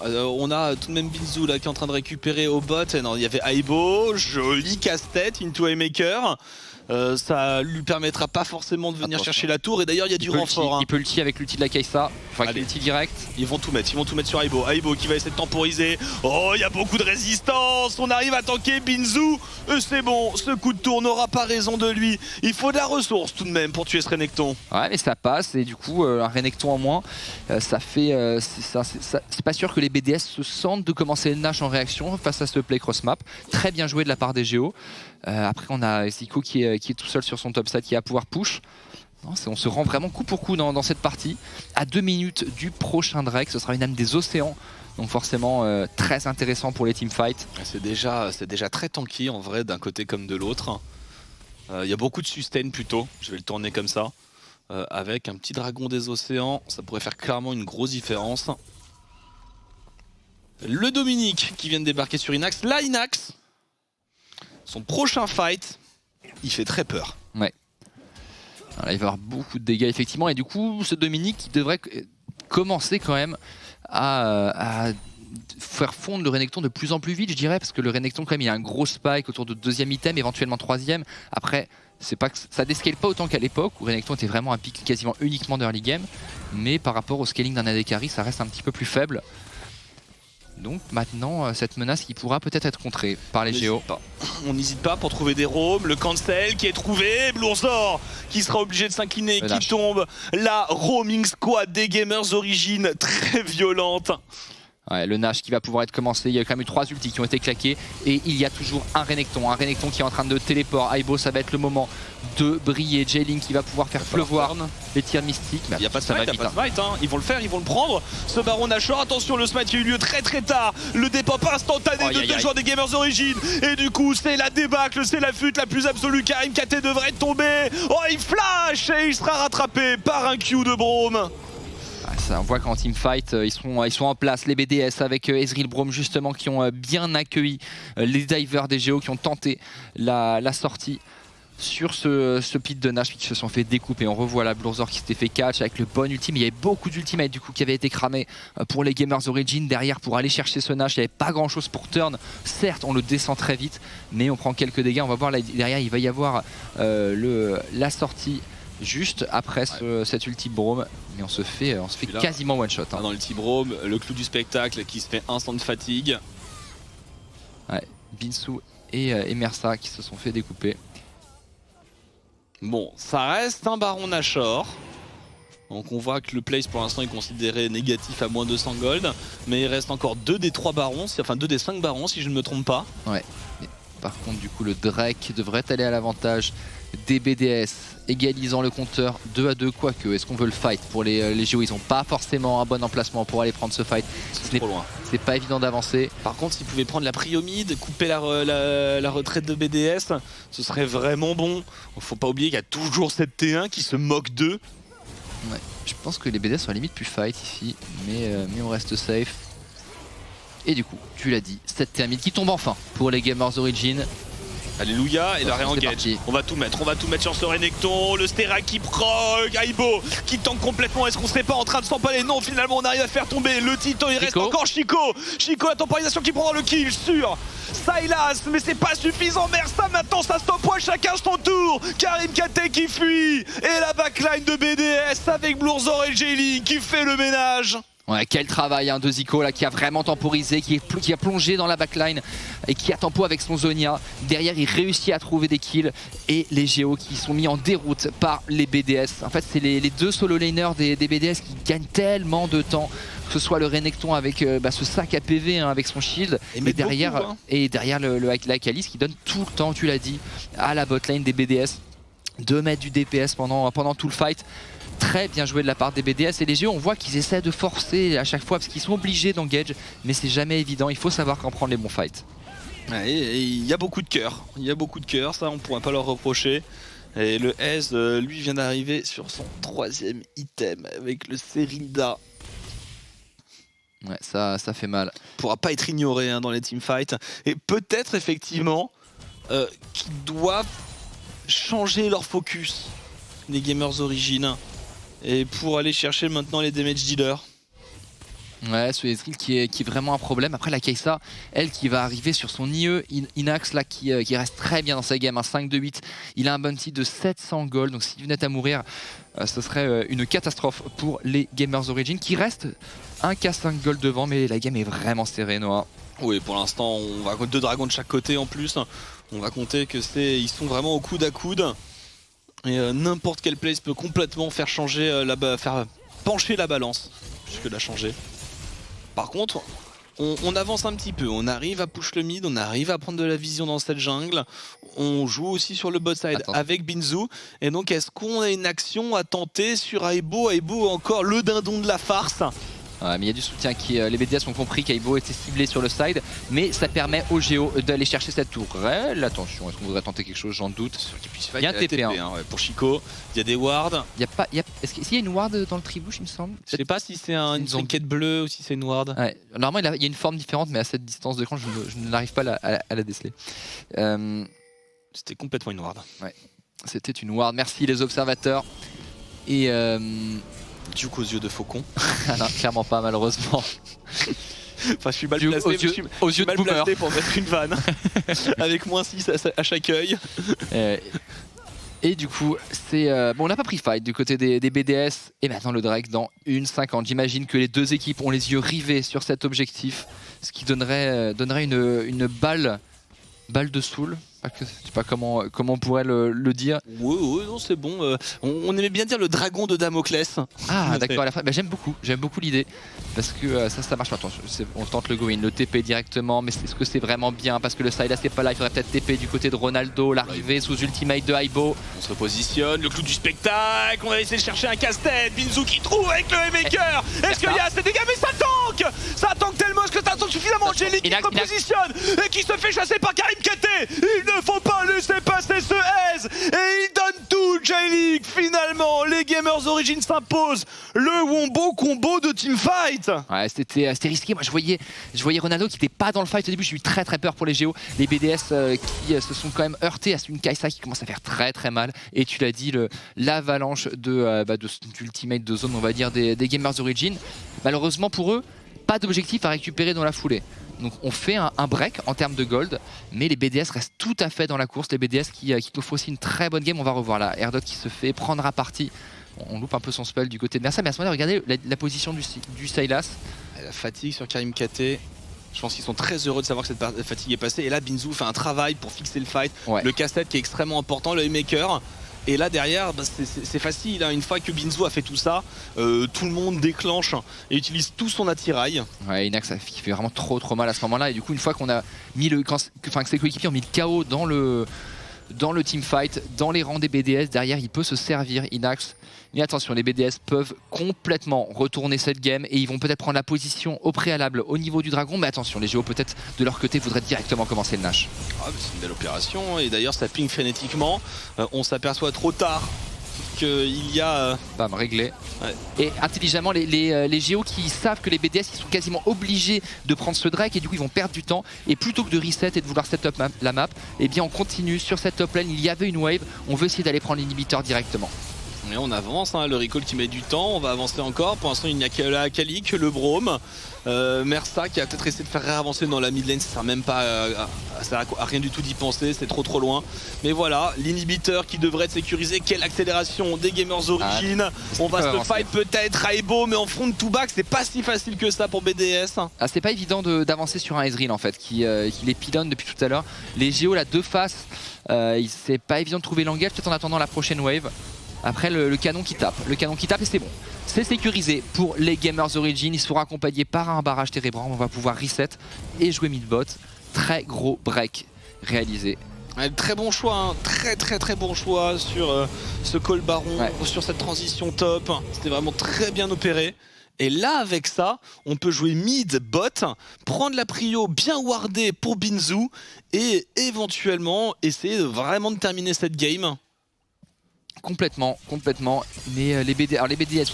On a tout de même Binzou là qui est en train de récupérer au bot. Et non, il y avait Aibo, joli casse-tête into Haymaker. Ça lui permettra pas forcément de venir chercher la tour. Et d'ailleurs, il y a du renfort. Il peut ulti avec l'ulti de la Kai'Sa. Enfin, avec l'ulti direct. Ils vont tout mettre sur Aibo. Aibo qui va essayer de temporiser. Oh, il y a beaucoup de résistance. On arrive à tanker Binzou. C'est bon, ce coup de tour n'aura pas raison de lui. Il faut de la ressource tout de même pour tuer ce Renekton. Ouais, mais ça passe. Et du coup, un Renekton en moins, ça fait. C'est pas sûr que les BDS se sentent de commencer le Nash en réaction face à ce play cross map. Très bien joué de la part des Géos. Après, on a Zico qui est tout seul sur son top side qui va pouvoir push. Non, on se rend vraiment coup pour coup dans cette partie. À 2 minutes du prochain Drake, ce sera une âme des océans. Donc forcément très intéressant pour les teamfights. C'est déjà très tanky en vrai d'un côté comme de l'autre. Il y a beaucoup de sustain plutôt. Je vais le tourner comme ça. Avec un petit dragon des océans, ça pourrait faire clairement une grosse différence. Le Dominique qui vient de débarquer sur Inax. Là, Inax, son prochain fight, il fait très peur. Ouais. Alors, il va y avoir beaucoup de dégâts effectivement. Et du coup, ce Dominique qui devrait commencer quand même à faire fondre le Renekton de plus en plus vite, je dirais, parce que le Renekton quand même il a un gros spike autour de 2e item, éventuellement 3e. Après, c'est pas que ça descale pas autant qu'à l'époque où Renekton était vraiment un pick quasiment uniquement d'early game, mais par rapport au scaling d'un AD carry, ça reste un petit peu plus faible. Donc maintenant, cette menace qui pourra peut-être être contrée par les Géos. On n'hésite pas pour trouver des roams. Le cancel qui est trouvé. Blurzer qui sera obligé de s'incliner, qui tombe. La roaming squad des Gamers Origins, très violente. Ouais, le Nash qui va pouvoir être commencé. Il y a quand même eu 3 ultis qui ont été claqués. Et il y a toujours un Renekton qui est en train de téléport. Aibo, ça va être le moment de briller. J-Link qui va pouvoir faire pleuvoir les tirs mystiques. Il n'y a pas de smite, Ils vont le faire, ils vont le prendre. Ce Baron Nashor, attention, le smite qui a eu lieu très tard. Le dépop instantané de deux joueurs des Gamers Origins. Et du coup, c'est la débâcle, c'est la fuite la plus absolue. Karim KT devrait tomber. Oh, il flash et il sera rattrapé par un Q de Braum. On voit qu'en teamfight, ils sont en place, les BDS avec Ezreal Braum justement qui ont bien accueilli les divers des Géos qui ont tenté la sortie. sur ce pit de Nash qui se sont fait découper. On revoit la Bloorzor qui s'était fait catch avec le bon ultime. Il y avait beaucoup d'ultimates du coup qui avaient été cramés pour les Gamers Origin derrière pour aller chercher ce Nash. Il n'y avait pas grand chose pour turn. Certes, on le descend très vite, mais on prend quelques dégâts. On va voir là, derrière, il va y avoir la sortie juste après cet ultime Braum. Mais on se fait là, quasiment one shot. Dans l'ultime Braum, le clou du spectacle qui se fait instant de fatigue. Ouais, Binsou et Mersa qui se sont fait découper. Bon, ça reste un baron Nashor. Donc on voit que le place pour l'instant est considéré négatif à moins 200 gold. Mais il reste encore 2 des 3 barons, enfin 2 des 5 barons si je ne me trompe pas. Ouais, mais par contre du coup le Drake devrait aller à l'avantage des BDS, égalisant le compteur 2 à 2, quoique est-ce qu'on veut le fight pour les JO? Ils n'ont pas forcément un bon emplacement pour aller prendre ce fight. C'est trop loin. C'est pas évident d'avancer. Par contre, s'ils pouvaient prendre la prio mid, couper la retraite de BDS, ce serait vraiment bon. Faut pas oublier qu'il y a toujours cette T1 qui se moque d'eux. Ouais, je pense que les BDS sont à la limite plus fight ici, mais on reste safe. Et du coup, tu l'as dit, cette T1 mid qui tombe enfin pour les Gamers Origin. Alléluia, et la réengage. On va tout mettre sur ce Renekton, le Stera qui proc, Aibo qui tank complètement. Est-ce qu'on serait pas en train de s'empaler? Non, finalement on arrive à faire tomber le Titan, il reste encore Chico. Chico, la temporisation qui prendra le kill sur Sylas, mais c'est pas suffisant. Mersa maintenant ça stop point, chacun son tour. Karim Kate qui fuit, et la backline de BDS avec Bloorzor et Jelly qui fait le ménage. Ouais, quel travail de Zico là qui a vraiment temporisé, qui a plongé dans la backline et qui a tempo avec son Zonia. Derrière il réussit à trouver des kills et les Géos qui sont mis en déroute par les BDS. En fait c'est les deux solo laners des BDS qui gagnent tellement de temps. Que ce soit le Renekton avec ce sac à PV avec son shield et derrière, le Akalis qui donne tout le temps, tu l'as dit, à la botlane des BDS. 2 mètres du DPS pendant tout le fight. Très bien joué de la part des BDS et les JO, on voit qu'ils essaient de forcer à chaque fois parce qu'ils sont obligés d'engage, mais c'est jamais évident, il faut savoir quand prendre les bons fights. Ouais, il y a beaucoup de cœur, ça on pourra pas leur reprocher. Et le Ez, lui vient d'arriver sur son 3e item avec le Serilda. Ouais, ça fait mal. Pourra pas être ignoré dans les teamfights. Et peut-être effectivement qu'ils doivent changer leur focus, les Gamers Origin, et pour aller chercher maintenant les damage dealers. Ouais, ce Ezreal qui est vraiment un problème. Après la Kai'Sa, elle qui va arriver sur son IE Inax là qui reste très bien dans sa game, un 5-2-8. Il a un bounty de 700 gold, donc s'il venait à mourir, ce serait une catastrophe pour les Gamers Origin qui restent un K5 gold devant, mais la game est vraiment serrée, Noah. Oui, pour l'instant, on va 2 dragons de chaque côté en plus. On va compter que ils sont vraiment au coude à coude. Et n'importe quel place peut complètement faire changer faire pencher la balance, puisque l'a changé. Par contre, on avance un petit peu, on arrive à push le mid, on arrive à prendre de la vision dans cette jungle. On joue aussi sur le bot side avec Binzou. Et donc est-ce qu'on a une action à tenter sur Aibo? Aibo encore le dindon de la farce. Ouais, mais il y a du soutien les BDS ont compris qu'Aibo était ciblé sur le side, mais ça permet aux Géo d'aller chercher cette tourelle. Attention, est-ce qu'on voudrait tenter quelque chose? J'en doute. Il y a un TP, ouais, pour Chico, il y a des wards. Est-ce qu'il y a une ward dans le tribouche, il me semble? Je sais pas si c'est une trinket bleue ou si c'est une ward. Ouais. Normalement il y a une forme différente, mais à cette distance d'écran je n'arrive pas à la déceler. C'était complètement une ward. Ouais. C'était une ward, merci les observateurs. Et Duke aux yeux de faucon. Non, clairement pas, malheureusement. Enfin, je suis mal placé, aux yeux de boomer pour mettre une vanne. Avec moins 6 à chaque œil. Et du coup, c'est bon, on n'a pas pris fight du côté des BDS. Et maintenant le Drake dans 1,50. J'imagine que les deux équipes ont les yeux rivés sur cet objectif. Ce qui donnerait une balle de soul. Je sais pas comment on pourrait le dire. Oui, non, c'est bon. On aimait bien dire le dragon de Damoclès. Ah, d'accord, à la fin. Bah, j'aime beaucoup l'idée. Parce que ça marche. Attends, on tente le go-in, le TP directement. Mais est-ce que c'est vraiment bien? Parce que le Sylas n'est pas là. Il faudrait peut-être TP du côté de Ronaldo. L'arrivée sous ultimate de Aibo. On se repositionne, le clou du spectacle. On va essayer de chercher un casse-tête. Binzou qui trouve avec le Haymaker. Est-ce qu'il y a assez de dégâts? Mais ça tank! Ça tank tellement. Est-ce que ça tank suffisamment? Jelly qui se repositionne et qui se fait chasser par Karim Kate. Il ne faut pas laisser passer ce aise. Et il donne tout, Jelly. Finalement, les Gamers Gamers Origin s'impose. Le wombo combo de Teamfight. Ouais, c'était risqué. Moi, je voyais Ronaldo qui n'était pas dans le fight au début. J'ai eu très peur pour les Géos. Les BDS qui se sont quand même heurtés à une Kai'Sa qui commence à faire très mal. Et tu l'as dit, l'avalanche de ultimate de zone, on va dire, des Gamers Origin. Malheureusement pour eux, pas d'objectif à récupérer dans la foulée. Donc on fait un break en termes de gold, mais les BDS restent tout à fait dans la course. Les BDS qui offrent aussi une très bonne game. On va revoir là, Erdot qui se fait prendre à partie. On loupe un peu son spell du côté de Mersa, mais à ce moment-là, regardez la position du Sylas. La fatigue sur Karim KT. Je pense qu'ils sont très heureux de savoir que cette fatigue est passée. Et là, Binzou fait un travail pour fixer le fight. Ouais. Le casse-tête qui est extrêmement important, le haymaker. Et là derrière, c'est facile, hein. Une fois que Binzou a fait tout ça, tout le monde déclenche et utilise tout son attirail. Ouais, Inax qui fait vraiment trop mal à ce moment-là. Et du coup, une fois qu'on a mis que ses coéquipiers ont mis le KO dans le teamfight, dans les rangs des BDS, derrière il peut se servir Inax. Mais attention, les BDS peuvent complètement retourner cette game et ils vont peut-être prendre la position au préalable au niveau du dragon. Mais attention, les Géos peut-être de leur côté voudraient directement commencer le Nash. Ah, c'est une belle opération et d'ailleurs ça ping frénétiquement. On s'aperçoit trop tard qu'il y a... Bam, réglé. Ouais. Et intelligemment, les Géos qui savent que les BDS ils sont quasiment obligés de prendre ce Drake et du coup ils vont perdre du temps. Et plutôt que de reset et de vouloir set up la map, eh bien on continue sur cette top lane. Il y avait une wave, on veut essayer d'aller prendre l'inhibiteur directement. Et on avance, hein, le recall qui met du temps, on va avancer encore. Pour l'instant il n'y a que la Akali, que le Braum. Mersa qui a peut-être essayé de faire avancer dans la mid lane, ça sert même pas à rien du tout d'y penser, c'est trop loin. Mais voilà, l'inhibiteur qui devrait être sécurisé, quelle accélération des Gamers Origin. On va se fight peut-être à Ebo, mais en front to back, c'est pas si facile que ça pour BDS. Ah, c'est pas évident d'avancer sur un Ezreal en fait, qui les pilonne depuis tout à l'heure. Les Géos, la deux faces, c'est pas évident de trouver l'engage, peut-être en attendant la prochaine wave. Après le canon qui tape et c'est bon. C'est sécurisé pour les Gamers Origin. Ils seront accompagnés par un barrage Térébrand. On va pouvoir reset et jouer mid-bot. Très gros break réalisé. Ouais, très bon choix, hein. Très bon choix sur ce call baron, ouais. Sur cette transition top. C'était vraiment très bien opéré. Et là avec ça, on peut jouer mid-bot, prendre la prio bien wardée pour Binzou et éventuellement essayer vraiment de terminer cette game. Complètement. Mais les BDS,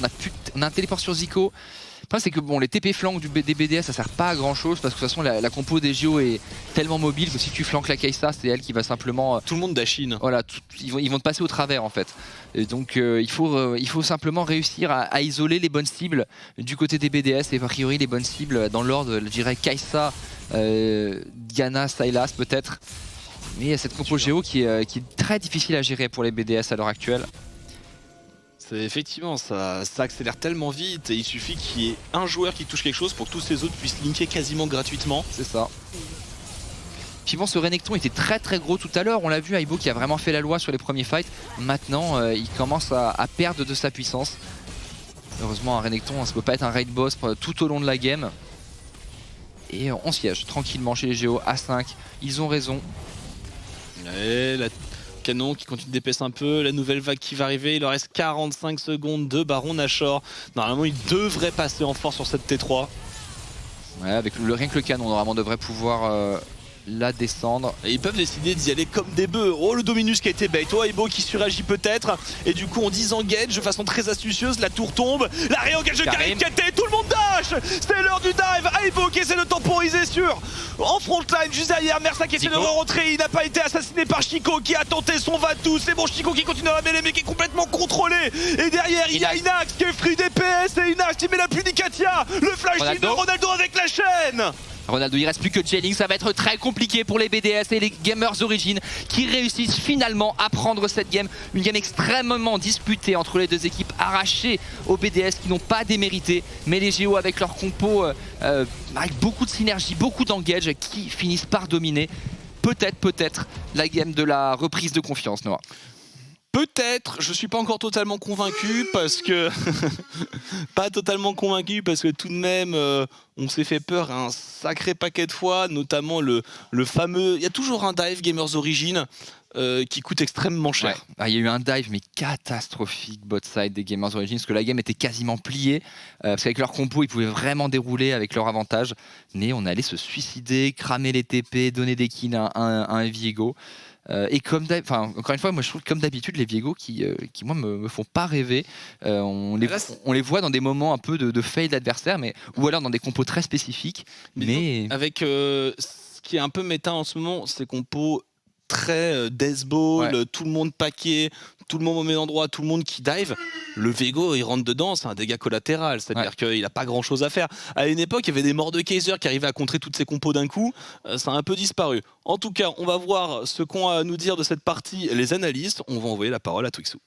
on a un téléport sur Zico. Le problème c'est que bon, les TP flanques des BDS ça sert pas à grand chose parce que de toute façon la compo des Géos est tellement mobile que si tu flanques la Kai'Sa, c'est elle qui va simplement... Tout le monde dashine. Voilà, ils vont te passer au travers en fait. Et donc il faut simplement réussir à isoler les bonnes cibles du côté des BDS. Et a priori les bonnes cibles dans l'ordre, je dirais Kai'Sa, Diana, Sylas peut-être. Mais cette compo Géo qui est très difficile à gérer pour les BDS à l'heure actuelle. Effectivement, ça accélère tellement vite et il suffit qu'il y ait un joueur qui touche quelque chose pour que tous les autres puissent linker quasiment gratuitement. C'est ça. Suivant ce Renekton était très gros tout à l'heure. On l'a vu, Aibo qui a vraiment fait la loi sur les premiers fights. Maintenant, il commence à perdre de sa puissance. Heureusement, un Renekton, ça peut pas être un raid boss tout au long de la game. Et on siège tranquillement chez les Géos à 5. Ils ont raison. Et la canon qui continue d'épaisser un peu, la nouvelle vague qui va arriver, il leur reste 45 secondes de Baron Nashor. Normalement il devrait passer en force sur cette T3. Ouais, avec rien que le canon, normalement devrait pouvoir la descendre. Et ils peuvent décider d'y aller comme des bœufs. Oh le Dominus qui a été bait, oh Aibo qui suragit peut-être. Et du coup on disengage de façon très astucieuse, la tour tombe. La réengage de Karim KT, tout le monde dash. C'est l'heure du dive, Aibo qui essaie de temporiser sur en frontline, juste derrière Mersa qui essaie de rentrer. Il n'a pas été assassiné par Chico qui a tenté son va-tout. C'est bon, Chico qui continue à la mêlée mais qui est complètement contrôlé. Et derrière il y a Inax qui est free DPS et Inax qui met la Punicatia. Le flash de Ronaldo avec la chaîne. Ronaldo, il reste plus que Jelling, ça va être très compliqué pour les BDS et les Gamers Origin qui réussissent finalement à prendre cette game. Une game extrêmement disputée entre les deux équipes, arrachées aux BDS qui n'ont pas démérité. Mais les Géos avec leur compo, avec beaucoup de synergie, beaucoup d'engage qui finissent par dominer. Peut-être la game de la reprise de confiance, Noah. Peut-être, je suis pas encore totalement convaincu parce que pas totalement convaincu parce que tout de même on s'est fait peur un sacré paquet de fois, notamment le fameux... Il y a toujours un dive Gamers Origin qui coûte extrêmement cher. Ouais. Ah, il y a eu un dive mais catastrophique bot side des Gamers Origins parce que la game était quasiment pliée parce qu'avec leur compo ils pouvaient vraiment dérouler avec leur avantage, mais on allait se suicider, cramer les TP, donner des kills à un Viego. Et encore une fois, moi je trouve que comme d'habitude les Viego qui moi me font pas rêver. On les voit dans des moments un peu de fail d'adversaire, mais ou alors dans des compos très spécifiques. Mais avec ce qui est un peu méta en ce moment, ces compos très deathball, tout le monde paquet, tout le monde au même endroit, tout le monde qui dive. Le Viego, il rentre dedans, c'est un dégât collatéral, c'est-à-dire qu'il n'a pas grand-chose à faire. À une époque, il y avait des Mordekaiser qui arrivaient à contrer toutes ces compos d'un coup, ça a un peu disparu. En tout cas, on va voir ce qu'ont à nous dire de cette partie les analystes. On va envoyer la parole à Twixou.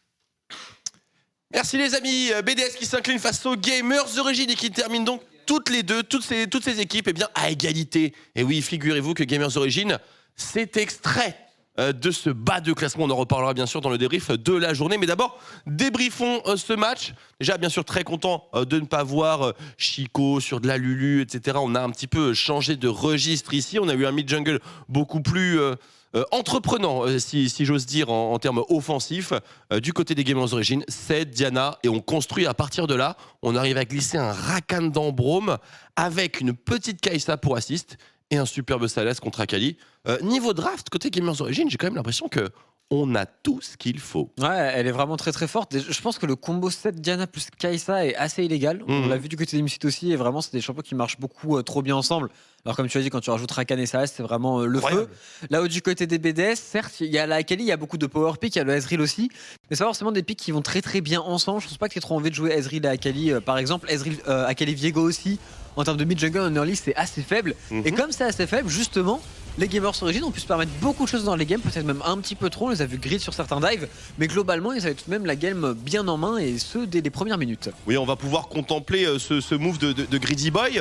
Merci les amis, BDS qui s'incline face aux Gamers Origins et qui termine donc toutes ces équipes à égalité. Et oui, figurez-vous que Gamers Origins s'est extrait de ce bas de classement. On en reparlera bien sûr dans le débrief de la journée. Mais d'abord, débriefons ce match. Déjà, bien sûr, très content de ne pas voir Chico sur de la Lulu, etc. On a un petit peu changé de registre ici. On a eu un mid-jungle beaucoup plus entreprenant, si j'ose dire, en termes offensifs. Du côté des Gamers Origins, c'est Diana. Et on construit à partir de là. On arrive à glisser un Rakan d'Ambrome avec une petite Kai'Sa pour assist et un superbe Sylas contre Akali. Niveau draft, côté Gamers Origins, j'ai quand même l'impression que on a tout ce qu'il faut. Ouais, elle est vraiment très très forte. Je pense que le combo 7 Diana plus Kai'Sa est assez illégal. On l'a vu du côté des Misfits aussi, et vraiment, c'est des champions qui marchent beaucoup trop bien ensemble. Alors, comme tu as dit, quand tu rajoutes Rakan et Sylas, c'est vraiment le feu. Là, du côté des BDS, certes, il y a la Akali, il y a beaucoup de power pick, il y a le Ezreal aussi, mais c'est pas forcément des picks qui vont très très bien ensemble. Je pense pas que tu aies trop envie de jouer Ezreal et Akali, par exemple. Ezreal, Akali Viego aussi. En termes de mid-jungle en early, c'est assez faible. Et comme c'est assez faible, justement, les Gamers Origins ont pu se permettre beaucoup de choses dans les games, peut-être même un petit peu trop. On les a vu grid sur certains dives, mais globalement, ils avaient tout de même la game bien en main, et ce dès les premières minutes. Oui, on va pouvoir contempler ce move de Greedy Boy,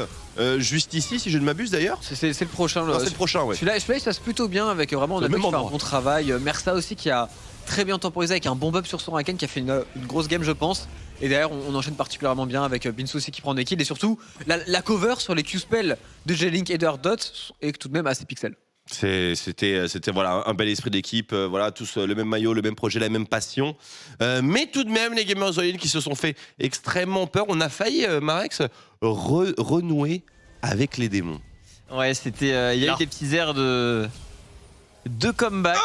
juste ici, si je ne m'abuse d'ailleurs. C'est le prochain. C'est le prochain, ouais. Celui-là, il se passe plutôt bien, avec vraiment, on a vu qu'il fait un bon travail. Mersa aussi qui a très bien temporisé avec un bon buff sur son Rakan qui a fait une grosse game, je pense. Et derrière, on enchaîne particulièrement bien avec Binsu aussi qui prend des kills. Et surtout, la cover sur les Q-spells de J-Link et de Dot est tout de même assez pixel. C'était voilà, un bel esprit d'équipe, voilà, tous le même maillot, le même projet, la même passion. Mais tout de même, les Gamers Origins qui se sont fait extrêmement peur. On a failli, Marex, renouer avec les démons. Ouais, c'était. Il y a eu des petits airs de comeback.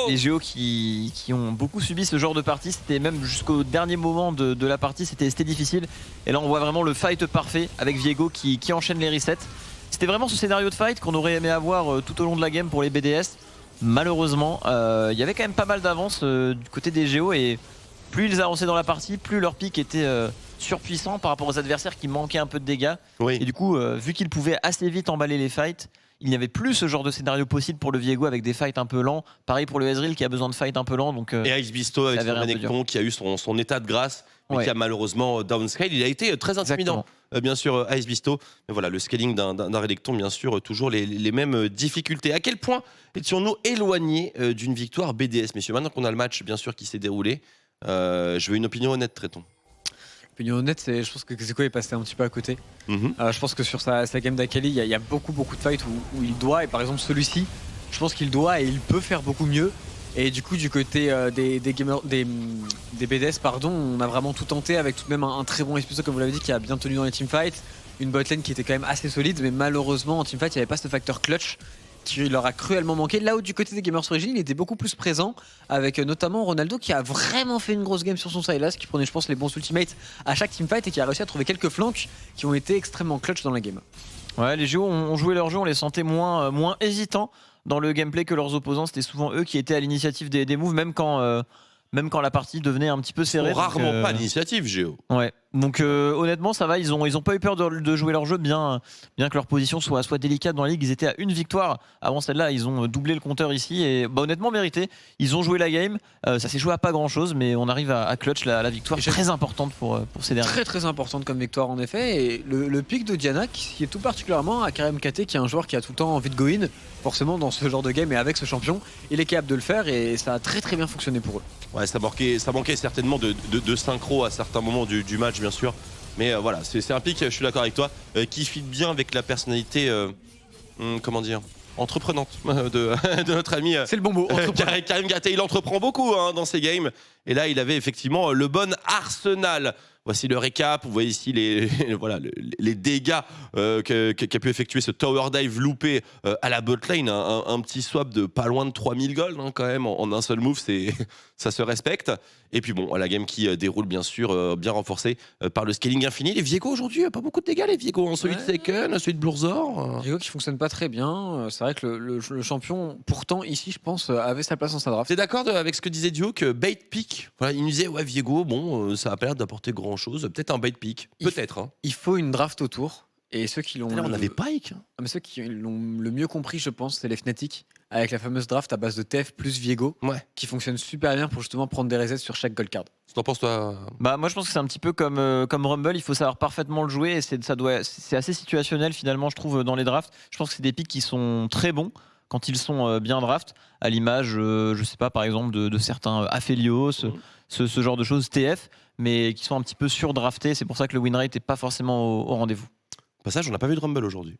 Les Géos qui ont beaucoup subi ce genre de partie, c'était même jusqu'au dernier moment de la partie, c'était difficile. Et là on voit vraiment le fight parfait avec Viego qui enchaîne les resets. C'était vraiment ce scénario de fight qu'on aurait aimé avoir tout au long de la game pour les BDS. Malheureusement, il y avait quand même pas mal d'avance du côté des Géos, et plus ils avançaient dans la partie, plus leur pic était surpuissant par rapport aux adversaires qui manquaient un peu de dégâts. Oui. Et du coup, vu qu'ils pouvaient assez vite emballer les fights, il n'y avait plus ce genre de scénario possible pour le Viego avec des fights un peu lents. Pareil pour le Ezreal qui a besoin de fights un peu lents. Donc, et Ice Bisto avec son Renekton qui a eu son état de grâce, mais qui a malheureusement downscale. Il a été très intimidant, bien sûr, Ice Bisto. Mais voilà, le scaling d'un Renekton, bien sûr, toujours les mêmes difficultés. À quel point étions-nous éloignés d'une victoire BDS, messieurs? Maintenant qu'on a le match, bien sûr, qui s'est déroulé, je veux une opinion honnête, Tréton. Opinion honnête, je pense que Zeko est passé un petit peu à côté. Je pense que sur sa game d'Akali, il y a beaucoup de fights où il doit, et par exemple celui-ci, je pense qu'il doit et il peut faire beaucoup mieux. Et du coup, du côté des BDS, pardon, on a vraiment tout tenté avec tout de même un très bon Espuso, comme vous l'avez dit, qui a bien tenu dans les teamfights. Une botlane qui était quand même assez solide, mais malheureusement en teamfight, il n'y avait pas ce facteur clutch qui leur a cruellement manqué. Là où du côté des Gamers Origins, il était beaucoup plus présent, avec notamment Ronaldo qui a vraiment fait une grosse game sur son Sylas, qui prenait je pense les bons ultimates à chaque teamfight et qui a réussi à trouver quelques flanks qui ont été extrêmement clutch dans la game. Ouais, les Géos ont joué leur jeu, on les sentait moins hésitants dans le gameplay que leurs opposants. C'était souvent eux qui étaient à l'initiative des moves, même quand la partie devenait un petit peu serrée. Rarement pas l'initiative, Géo. Ouais. Donc honnêtement ça va, ils ont pas eu peur de jouer leur jeu, bien que leur position soit délicate dans la ligue. Ils étaient à une victoire avant celle-là, ils ont doublé le compteur ici et honnêtement mérité. Ils ont joué la game, ça s'est joué à pas grand chose, mais on arrive à clutch la victoire très importante pour ces derniers. Très importante comme victoire en effet, et le pic de Diana qui est tout particulièrement à Karim KT, qui est un joueur qui a tout le temps envie de go in, forcément dans ce genre de game, et avec ce champion il est capable de le faire et ça a très bien fonctionné pour eux. Ouais, ça manquait certainement de synchro à certains moments du match, bien sûr. Mais voilà, c'est un pick, je suis d'accord avec toi, qui fit bien avec la personnalité, comment dire, entreprenante de notre ami. C'est le bon mot. Karim Gaté, il entreprend beaucoup dans ses games. Et là, il avait effectivement le bon arsenal. Voici le récap. Vous voyez ici les dégâts qu'a pu effectuer ce tower dive loupé à la botlane. Un petit swap de pas loin de 3000 gold quand même en un seul move. Ça se respecte. Et puis bon, la game qui déroule bien sûr, bien renforcée par le scaling infini. Les Viego aujourd'hui, pas beaucoup de dégâts les Viego. Celui de Seken, celui de Blurzor. Viego qui fonctionne pas très bien. C'est vrai que le champion, pourtant ici, je pense, avait sa place dans sa draft. T'es d'accord avec ce que disait Dio que bait pick, voilà, il nous disait ouais Viego, bon, ça a pas l'air d'apporter grand chose. Peut-être un bait pick, peut-être. Hein. Il faut une draft autour. Et ceux qui l'ont. On avait Pike. Mais ceux qui l'ont le mieux compris, je pense, c'est les Fnatic, avec la fameuse draft à base de TF plus Viego, qui fonctionne super bien pour justement prendre des resets sur chaque gold card. T'en penses toi? Bah moi je pense que c'est un petit peu comme Rumble, il faut savoir parfaitement le jouer et c'est assez situationnel finalement je trouve dans les drafts. Je pense que c'est des picks qui sont très bons quand ils sont bien draft, à l'image je sais pas par exemple de certains Aphelios, ce genre de choses TF, mais qui sont un petit peu surdraftés. C'est pour ça que le win rate n'est pas forcément au rendez-vous. Passage, on n'a pas vu de Rumble aujourd'hui.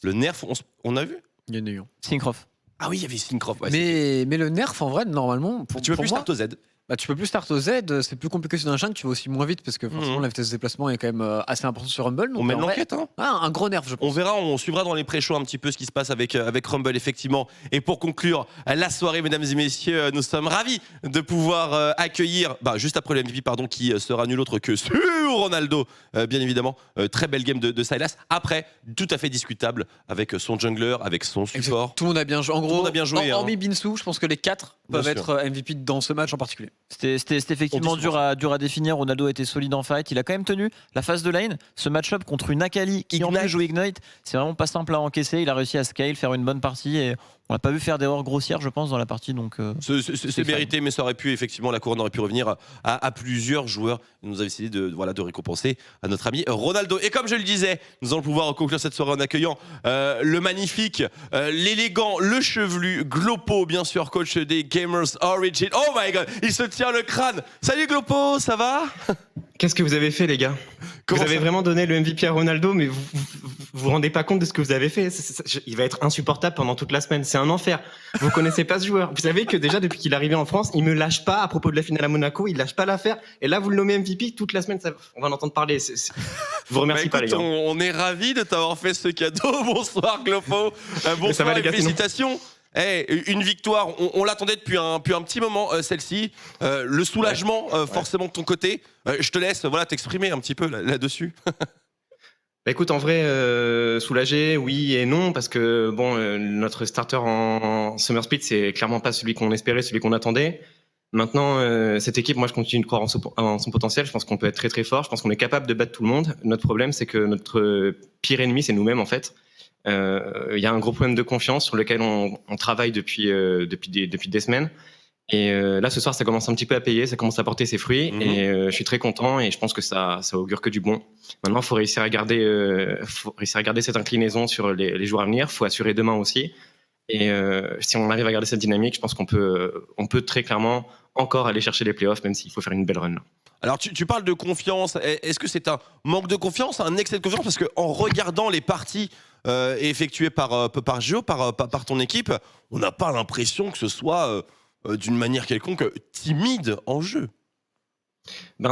Le nerf, on a vu? Il y en a eu. Syncroft. Ah oui, il y avait Syncroft. Ouais, mais le nerf, en vrai, normalement, tu peux plus start au Z. Bah, tu peux plus start au Z, c'est plus compliqué sur un jungle, tu vas aussi moins vite parce que forcément la vitesse de déplacement est quand même assez importante sur Rumble. Donc on mène l'enquête, hein. Un gros nerf, je pense. On verra, on suivra dans les pré-shows un petit peu ce qui se passe avec Rumble, effectivement. Et pour conclure la soirée, mesdames et messieurs, nous sommes ravis de pouvoir accueillir, juste après le MVP, pardon, qui sera nul autre que sur Ronaldo, bien évidemment. Très belle game de Sylas. Après, tout à fait discutable avec son jungler, avec son support. Tout le monde a bien joué. En gros, tout le monde a bien joué, hormis Binsu, je pense que les 4 peuvent être MVP dans ce match en particulier. C'était effectivement dur à définir. Ronaldo était solide en fight. Il a quand même tenu la phase de lane. Ce match-up contre une Akali qui en plus joue Ignite, c'est vraiment pas simple à encaisser. Il a réussi à scale, faire une bonne partie et on l'a pas vu faire d'erreurs grossières, je pense, dans la partie. Donc c'est mérité, mais ça aurait pu effectivement, la couronne aurait pu revenir à plusieurs joueurs. Nous avons décidé de récompenser à notre ami Ronaldo. Et comme je le disais, nous allons pouvoir conclure cette soirée en accueillant le magnifique, l'élégant, le chevelu Glopo, bien sûr, coach des Gamers Origin. Oh my god, il se tient le crâne. Salut Glopo, ça va? Qu'est-ce que vous avez fait, les gars? Vous avez vraiment donné le MVP à Ronaldo, mais vous rendez pas compte de ce que vous avez fait. Il va être insupportable pendant toute la semaine. C'est un enfer. Vous connaissez pas ce joueur. Vous savez que déjà, depuis qu'il est arrivé en France, il me lâche pas à propos de la finale à Monaco. Il lâche pas l'affaire. Et là, vous le nommez MVP toute la semaine. On va en entendre parler. Je vous remercie pas, les gars. On est ravis de t'avoir fait ce cadeau. Bonsoir, Glopo. Bonsoir et félicitations. Une victoire, on l'attendait depuis un petit moment, celle-ci. Le soulagement, forcément de ton côté. Je te laisse t'exprimer un petit peu là-dessus. Écoute, en vrai, soulagé, oui et non, parce que notre starter en Summer Split, c'est clairement pas celui qu'on espérait, celui qu'on attendait. Maintenant, cette équipe, moi, je continue de croire en son potentiel. Je pense qu'on peut être très très fort. Je pense qu'on est capable de battre tout le monde. Notre problème, c'est que notre pire ennemi, c'est nous-mêmes, en fait. Il y a un gros problème de confiance sur lequel on travaille depuis des semaines. Et là, ce soir, ça commence un petit peu à payer, ça commence à porter ses fruits. Et je suis très content et je pense que ça augure que du bon. Maintenant, il faut réussir à garder cette inclinaison sur les jours à venir. Il faut assurer demain aussi. Et si on arrive à garder cette dynamique, je pense qu'on peut très clairement encore aller chercher les playoffs, même s'il faut faire une belle run. Alors, tu parles de confiance. Est-ce que c'est un manque de confiance, un excès de confiance? Parce qu'en regardant les parties effectuées par Gio, par ton équipe, on n'a pas l'impression que ce soit d'une manière quelconque timide en jeu.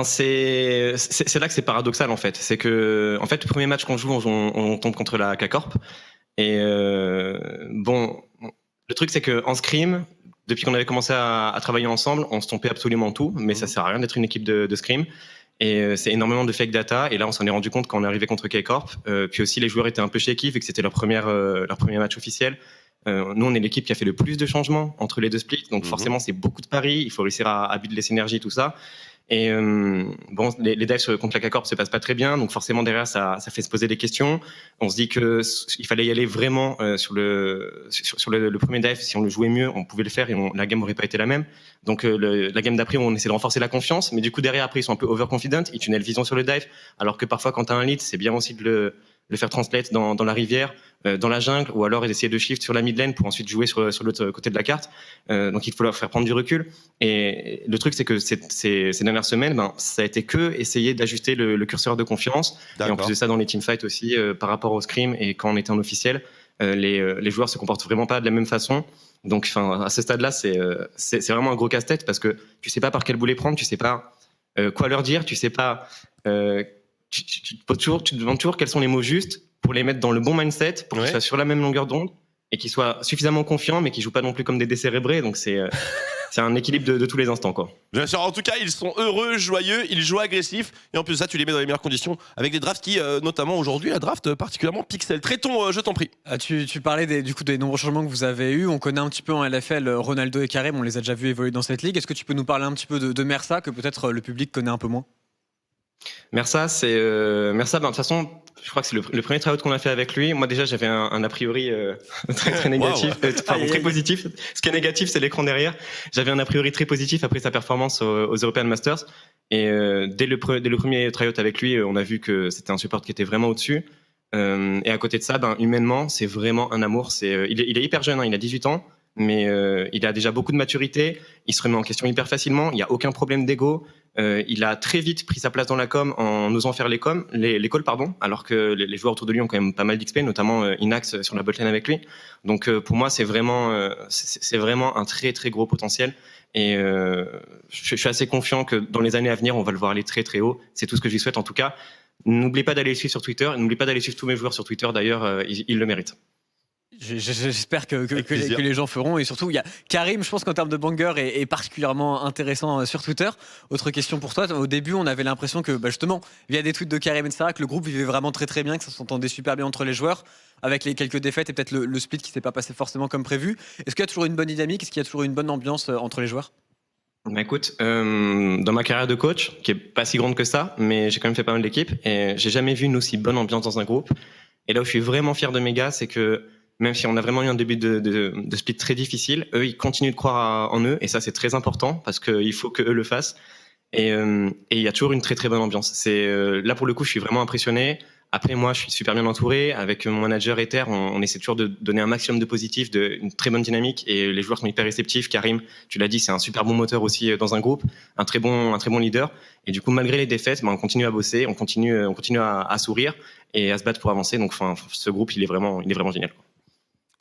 C'est là que c'est paradoxal, en fait. C'est que, en fait, le premier match qu'on joue, on tombe contre la K-Corp. Et le truc, c'est qu'en scrim, depuis qu'on avait commencé à travailler ensemble, on se trompait absolument tout, mais ça sert à rien d'être une équipe de scrim. Et c'est énormément de fake data. Et là, on s'en est rendu compte quand on est arrivé contre K-Corp. Puis aussi, les joueurs étaient un peu shaky vu que c'était leur premier match officiel. Nous, on est l'équipe qui a fait le plus de changements entre les deux splits. Donc forcément, c'est beaucoup de paris. Il faut réussir à build les synergies, tout ça. Et les dives contre la K-Corp se passent pas très bien, donc forcément derrière ça fait se poser des questions. On se dit que il fallait y aller vraiment sur le premier dive. Si on le jouait mieux, on pouvait le faire et la game aurait pas été la même. Donc la game d'après, on essaie de renforcer la confiance, mais du coup derrière après ils sont un peu overconfident, ils tunnelent vision sur le dive, alors que parfois quand t'as un lead, c'est bien aussi de le faire translate dans la rivière, dans la jungle, ou alors essayer de shift sur la mid lane pour ensuite jouer sur l'autre côté de la carte. Donc il faut leur faire prendre du recul. Et le truc, c'est que ces dernières semaines, ça a été que essayer d'ajuster le curseur de confiance. Et en plus de ça, dans les teamfights aussi, par rapport au scrim et quand on était en officiel, les joueurs se comportent vraiment pas de la même façon. Donc, à ce stade-là, c'est vraiment un gros casse-tête parce que tu sais pas par quel bout les prendre, tu sais pas quoi leur dire, tu sais pas. Tu te demandes toujours quels sont les mots justes pour les mettre dans le bon mindset, pour qu'ils soient sur la même longueur d'onde et qu'ils soient suffisamment confiants, mais qu'ils jouent pas non plus comme des décérébrés. Donc c'est un équilibre de tous les instants, quoi. Bien sûr, en tout cas, ils sont heureux, joyeux, ils jouent agressif. Et en plus de ça, tu les mets dans les meilleures conditions avec des drafts qui, notamment aujourd'hui, la draft particulièrement pixel. Traitons, je t'en prie. Tu parlais des nombreux changements que vous avez eus. On connaît un petit peu en LFL Ronaldo et Karim, on les a déjà vus évoluer dans cette ligue. Est-ce que tu peux nous parler un petit peu de Mersa, que peut-être le public connaît un peu moins? Mersa, de toute façon, je crois que c'est le premier tryout qu'on a fait avec lui. Moi, déjà, j'avais un a priori très négatif, très positif. Ce qui est négatif, c'est l'écran derrière. J'avais un a priori très positif après sa performance aux European Masters. Et dès le premier tryout avec lui, on a vu que c'était un support qui était vraiment au-dessus. Et à côté de ça, humainement, c'est vraiment un amour. Il est hyper jeune, il a 18 ans. Mais il a déjà beaucoup de maturité, il se remet en question hyper facilement, il n'y a aucun problème d'ego, il a très vite pris sa place dans la com en osant faire les calls, alors que les joueurs autour de lui ont quand même pas mal d'XP, notamment Inax sur la botlane avec lui. Donc pour moi, c'est vraiment un très très gros potentiel. Et je suis assez confiant que dans les années à venir, on va le voir aller très très haut. C'est tout ce que je lui souhaite en tout cas. N'oubliez pas d'aller le suivre sur Twitter, n'oubliez pas d'aller suivre tous mes joueurs sur Twitter d'ailleurs, ils le méritent. J'espère que les gens feront. Et surtout, il y a Karim, je pense qu'en termes de banger est particulièrement intéressant sur Twitter. Autre question pour toi. Au début, on avait l'impression que justement, via des tweets de Karim et Sarah, que le groupe vivait vraiment très très bien, que ça s'entendait super bien entre les joueurs, avec les quelques défaites et peut-être le split qui s'est pas passé forcément comme prévu. Est-ce qu'il y a toujours une bonne dynamique? Est-ce qu'il y a toujours une bonne ambiance entre les joueurs? Écoute, dans ma carrière de coach, qui est pas si grande que ça, mais j'ai quand même fait pas mal d'équipes, et j'ai jamais vu une aussi bonne ambiance dans un groupe. Et là où je suis vraiment fier de mes gars, c'est que même si on a vraiment eu un début de split très difficile, eux, ils continuent de croire en eux, et ça, c'est très important, parce qu'il faut qu'eux le fassent. Et il y a toujours une très très bonne ambiance. Là, pour le coup, je suis vraiment impressionné. Après, moi, je suis super bien entouré. Avec mon manager Ether, on essaie toujours de donner un maximum de positif, une très bonne dynamique, et les joueurs sont hyper réceptifs. Karim, tu l'as dit, c'est un super bon moteur aussi dans un groupe, un très bon leader. Et du coup, malgré les défaites, on continue à bosser, on continue à sourire et à se battre pour avancer. Donc, ce groupe, il est vraiment génial.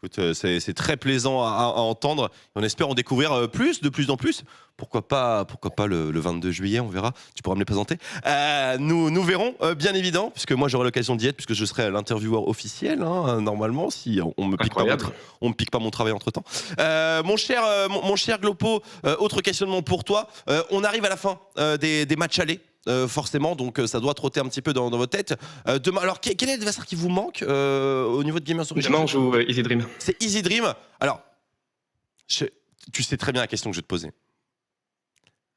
Écoute, c'est très plaisant à entendre. On espère en découvrir de plus en plus. Pourquoi pas le 22 juillet, on verra. Tu pourras me les présenter. Nous verrons, bien évidemment, puisque moi j'aurai l'occasion d'y être, puisque je serai l'intervieweur officiel, normalement, si on me pique pas mon travail entre temps. Mon cher Glopo, autre questionnement pour toi. On arrive à la fin des matchs allés. Forcément, donc ça doit trotter un petit peu dans votre tête. Demain, alors quel est l'adversaire qui vous manque au niveau de Gamers Origin? Demain on joue Easy Dream. C'est Easy Dream. Alors, tu sais très bien la question que je vais te poser.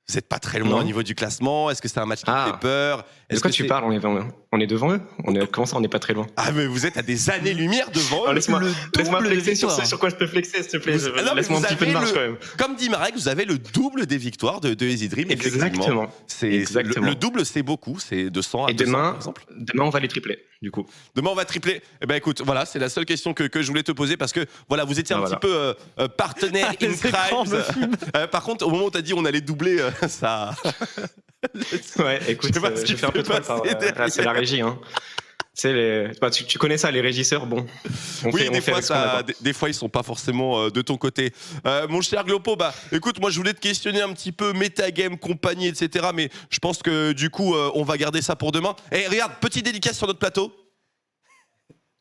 Vous n'êtes pas très loin au niveau du classement. Est-ce que c'est un match qui te fait peur? De quoi tu parles? On est devant eux. Comment ça, on n'est pas très loin? Ah, mais vous êtes à des années-lumière devant eux. Laisse-moi flexer sur quoi je peux flexer, s'il te plaît. Laisse-moi un petit peu de marge quand même. Comme dit Marek, vous avez le double des victoires de Easy Dream. Exactement. Le double, c'est beaucoup. C'est de 100 à 200, par exemple. Demain, on va les tripler, du coup. Demain, on va tripler. Eh ben, écoute, voilà, c'est la seule question que je voulais te poser parce que voilà, vous étiez un petit peu partenaire in crime. Par contre, au moment où tu as dit on allait doubler, ça. Ouais, écoute, j'ai fait un peu de mal. C'est la régie, hein. Tu connais ça, les régisseurs, bon. Des fois, ils sont pas forcément de ton côté. Mon cher Glopo, écoute, moi, je voulais te questionner un petit peu metagame, compagnie, etc. Mais je pense que du coup, on va garder ça pour demain. Et regarde, petite dédicace sur notre plateau.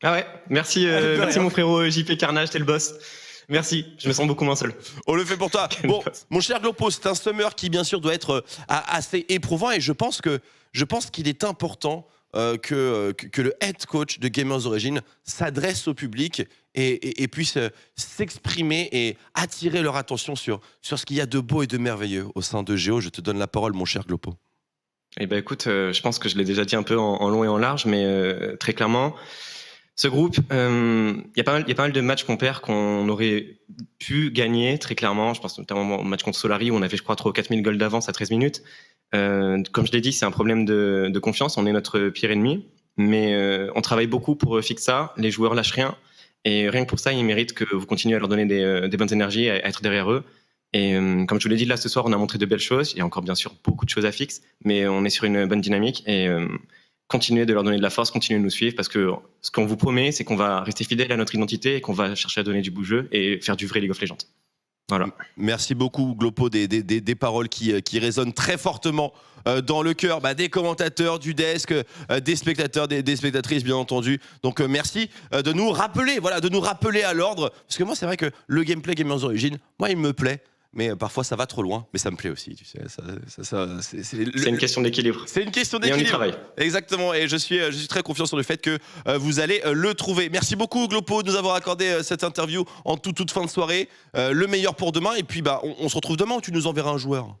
Ah ouais, merci mon frérot JP Carnage, t'es le boss. Merci, je me sens beaucoup moins seul. On le fait pour toi. Bon, mon cher Glopo, c'est un summer qui, bien sûr, doit être assez éprouvant. Et je pense qu'il est important que le head coach de Gamers Origin s'adresse au public et puisse s'exprimer et attirer leur attention sur ce qu'il y a de beau et de merveilleux au sein de Géo. Je te donne la parole, mon cher Glopo. Eh ben écoute, je pense que je l'ai déjà dit un peu en long et en large, mais très clairement, ce groupe, il y a pas mal de matchs qu'on perd qu'on aurait pu gagner, très clairement. Je pense notamment au match contre Solari où on avait, je crois, 3 ou 4 000 goals d'avance à 13 minutes. Comme je l'ai dit, c'est un problème de confiance. On est notre pire ennemi. mais on travaille beaucoup pour fixer ça. Les joueurs lâchent rien. Et rien que pour ça, ils méritent que vous continuez à leur donner des bonnes énergies, à être derrière eux. Et comme je vous l'ai dit, là, ce soir, on a montré de belles choses. Il y a encore, bien sûr, beaucoup de choses à fixer, mais on est sur une bonne dynamique. Et continuez de leur donner de la force, continuez de nous suivre, parce que ce qu'on vous promet, c'est qu'on va rester fidèle à notre identité et qu'on va chercher à donner du beau jeu et faire du vrai League of Legends. Voilà. Merci beaucoup, Glopo, des paroles qui résonnent très fortement dans le cœur des commentateurs, du desk, des spectateurs, des spectatrices, bien entendu. Donc merci de nous rappeler à l'ordre. Parce que moi, c'est vrai que le gameplay Gamers Origins, moi, il me plaît. Mais parfois ça va trop loin, mais ça me plaît aussi, tu sais. C'est une question d'équilibre. C'est une question Et on y d'équilibre. travaille. Exactement, et je suis très confiant sur le fait que vous allez le trouver. Merci beaucoup, Glopo, de nous avoir accordé cette interview en toute fin de soirée. Le meilleur pour demain, et puis on se retrouve demain, ou tu nous enverras un joueur?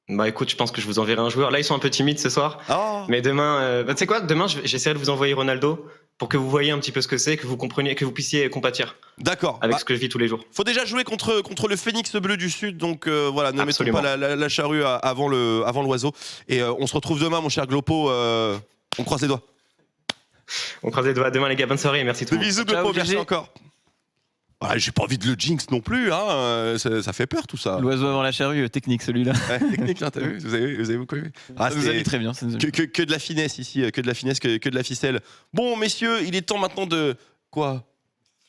Bah écoute, je pense que je vous enverrai un joueur. Là, ils sont un peu timides ce soir. Oh. Mais demain, tu sais quoi, demain, j'essaierai de vous envoyer Ronaldo pour que vous voyez un petit peu ce que c'est, que vous compreniez, que vous puissiez compatir. D'accord. Avec ce que je vis tous les jours. Faut déjà jouer contre le Phénix bleu du Sud, donc voilà, ne Absolument. mettons pas la charrue avant l'oiseau. Et on se retrouve demain, mon cher Glopo. On croise les doigts. On croise les doigts. Demain, les gars, bonne soirée et merci tout le monde. Bisous, Ciao, Glopo, merci GG. encore. Ah, j'ai pas envie de le jinx non plus, hein. Ça fait peur tout ça. L'oiseau avant la charrue, technique celui-là. Ouais, technique, hein, t'as vu, vous avez beaucoup aimé. Ah, Ça nous a mis très bien. ça nous a mis- que de la finesse ici, que de la finesse, que de la ficelle. Bon, messieurs, il est temps maintenant de... Quoi?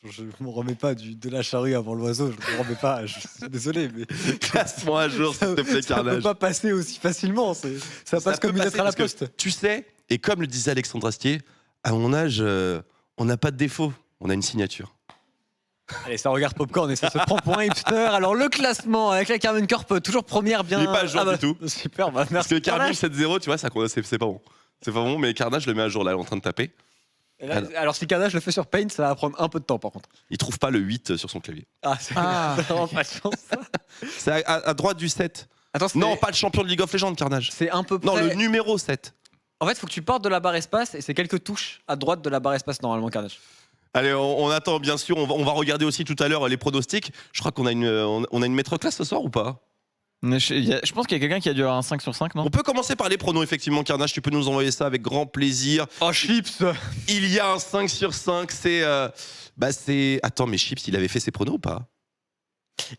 Je me remets pas de la charrue avant l'oiseau, je me remets pas, je suis désolé, mais Classe-moi un jour, s'il te plaît, ça peut Carnage. pas passer aussi facilement, ça passe peut comme une passer lettre à la parce que, poste. Tu sais, et comme le disait Alexandre Astier, à mon âge, on n'a pas de défaut, on a une signature. Allez, ça regarde Popcorn et ça se prend pour un hipster. Alors le classement avec la Carmen Corp, toujours première, bien... Il est pas à jour du tout. Super, bah Parce merci. que Carnage 7-0, tu vois, c'est pas bon. C'est pas bon, mais Carnage le met à jour là, il est en train de taper. Alors si Carnage le fait sur Paint, ça va prendre un peu de temps par contre. Il trouve pas le 8 sur son clavier. Ah, c'est vraiment pas de chance, ça. C'est à droite du 7. Attends, Non, pas le champion de League of Legends, Carnage. c'est un peu Non, près... le numéro 7. En fait, faut que tu partes de la barre espace et c'est quelques touches à droite de la barre espace normalement, Carnage. Allez, on attend bien sûr, on va regarder aussi tout à l'heure les pronostics. Je crois qu'on a une maître classe ce soir ou pas? Je pense qu'il y a quelqu'un qui a dû avoir un 5 sur 5, non? On peut commencer par les pronos, effectivement, Carnage, tu peux nous envoyer ça avec grand plaisir. Oh, Chips. Il y a un 5 sur 5, c'est... Attends, mais Chips, il avait fait ses pronos ou pas?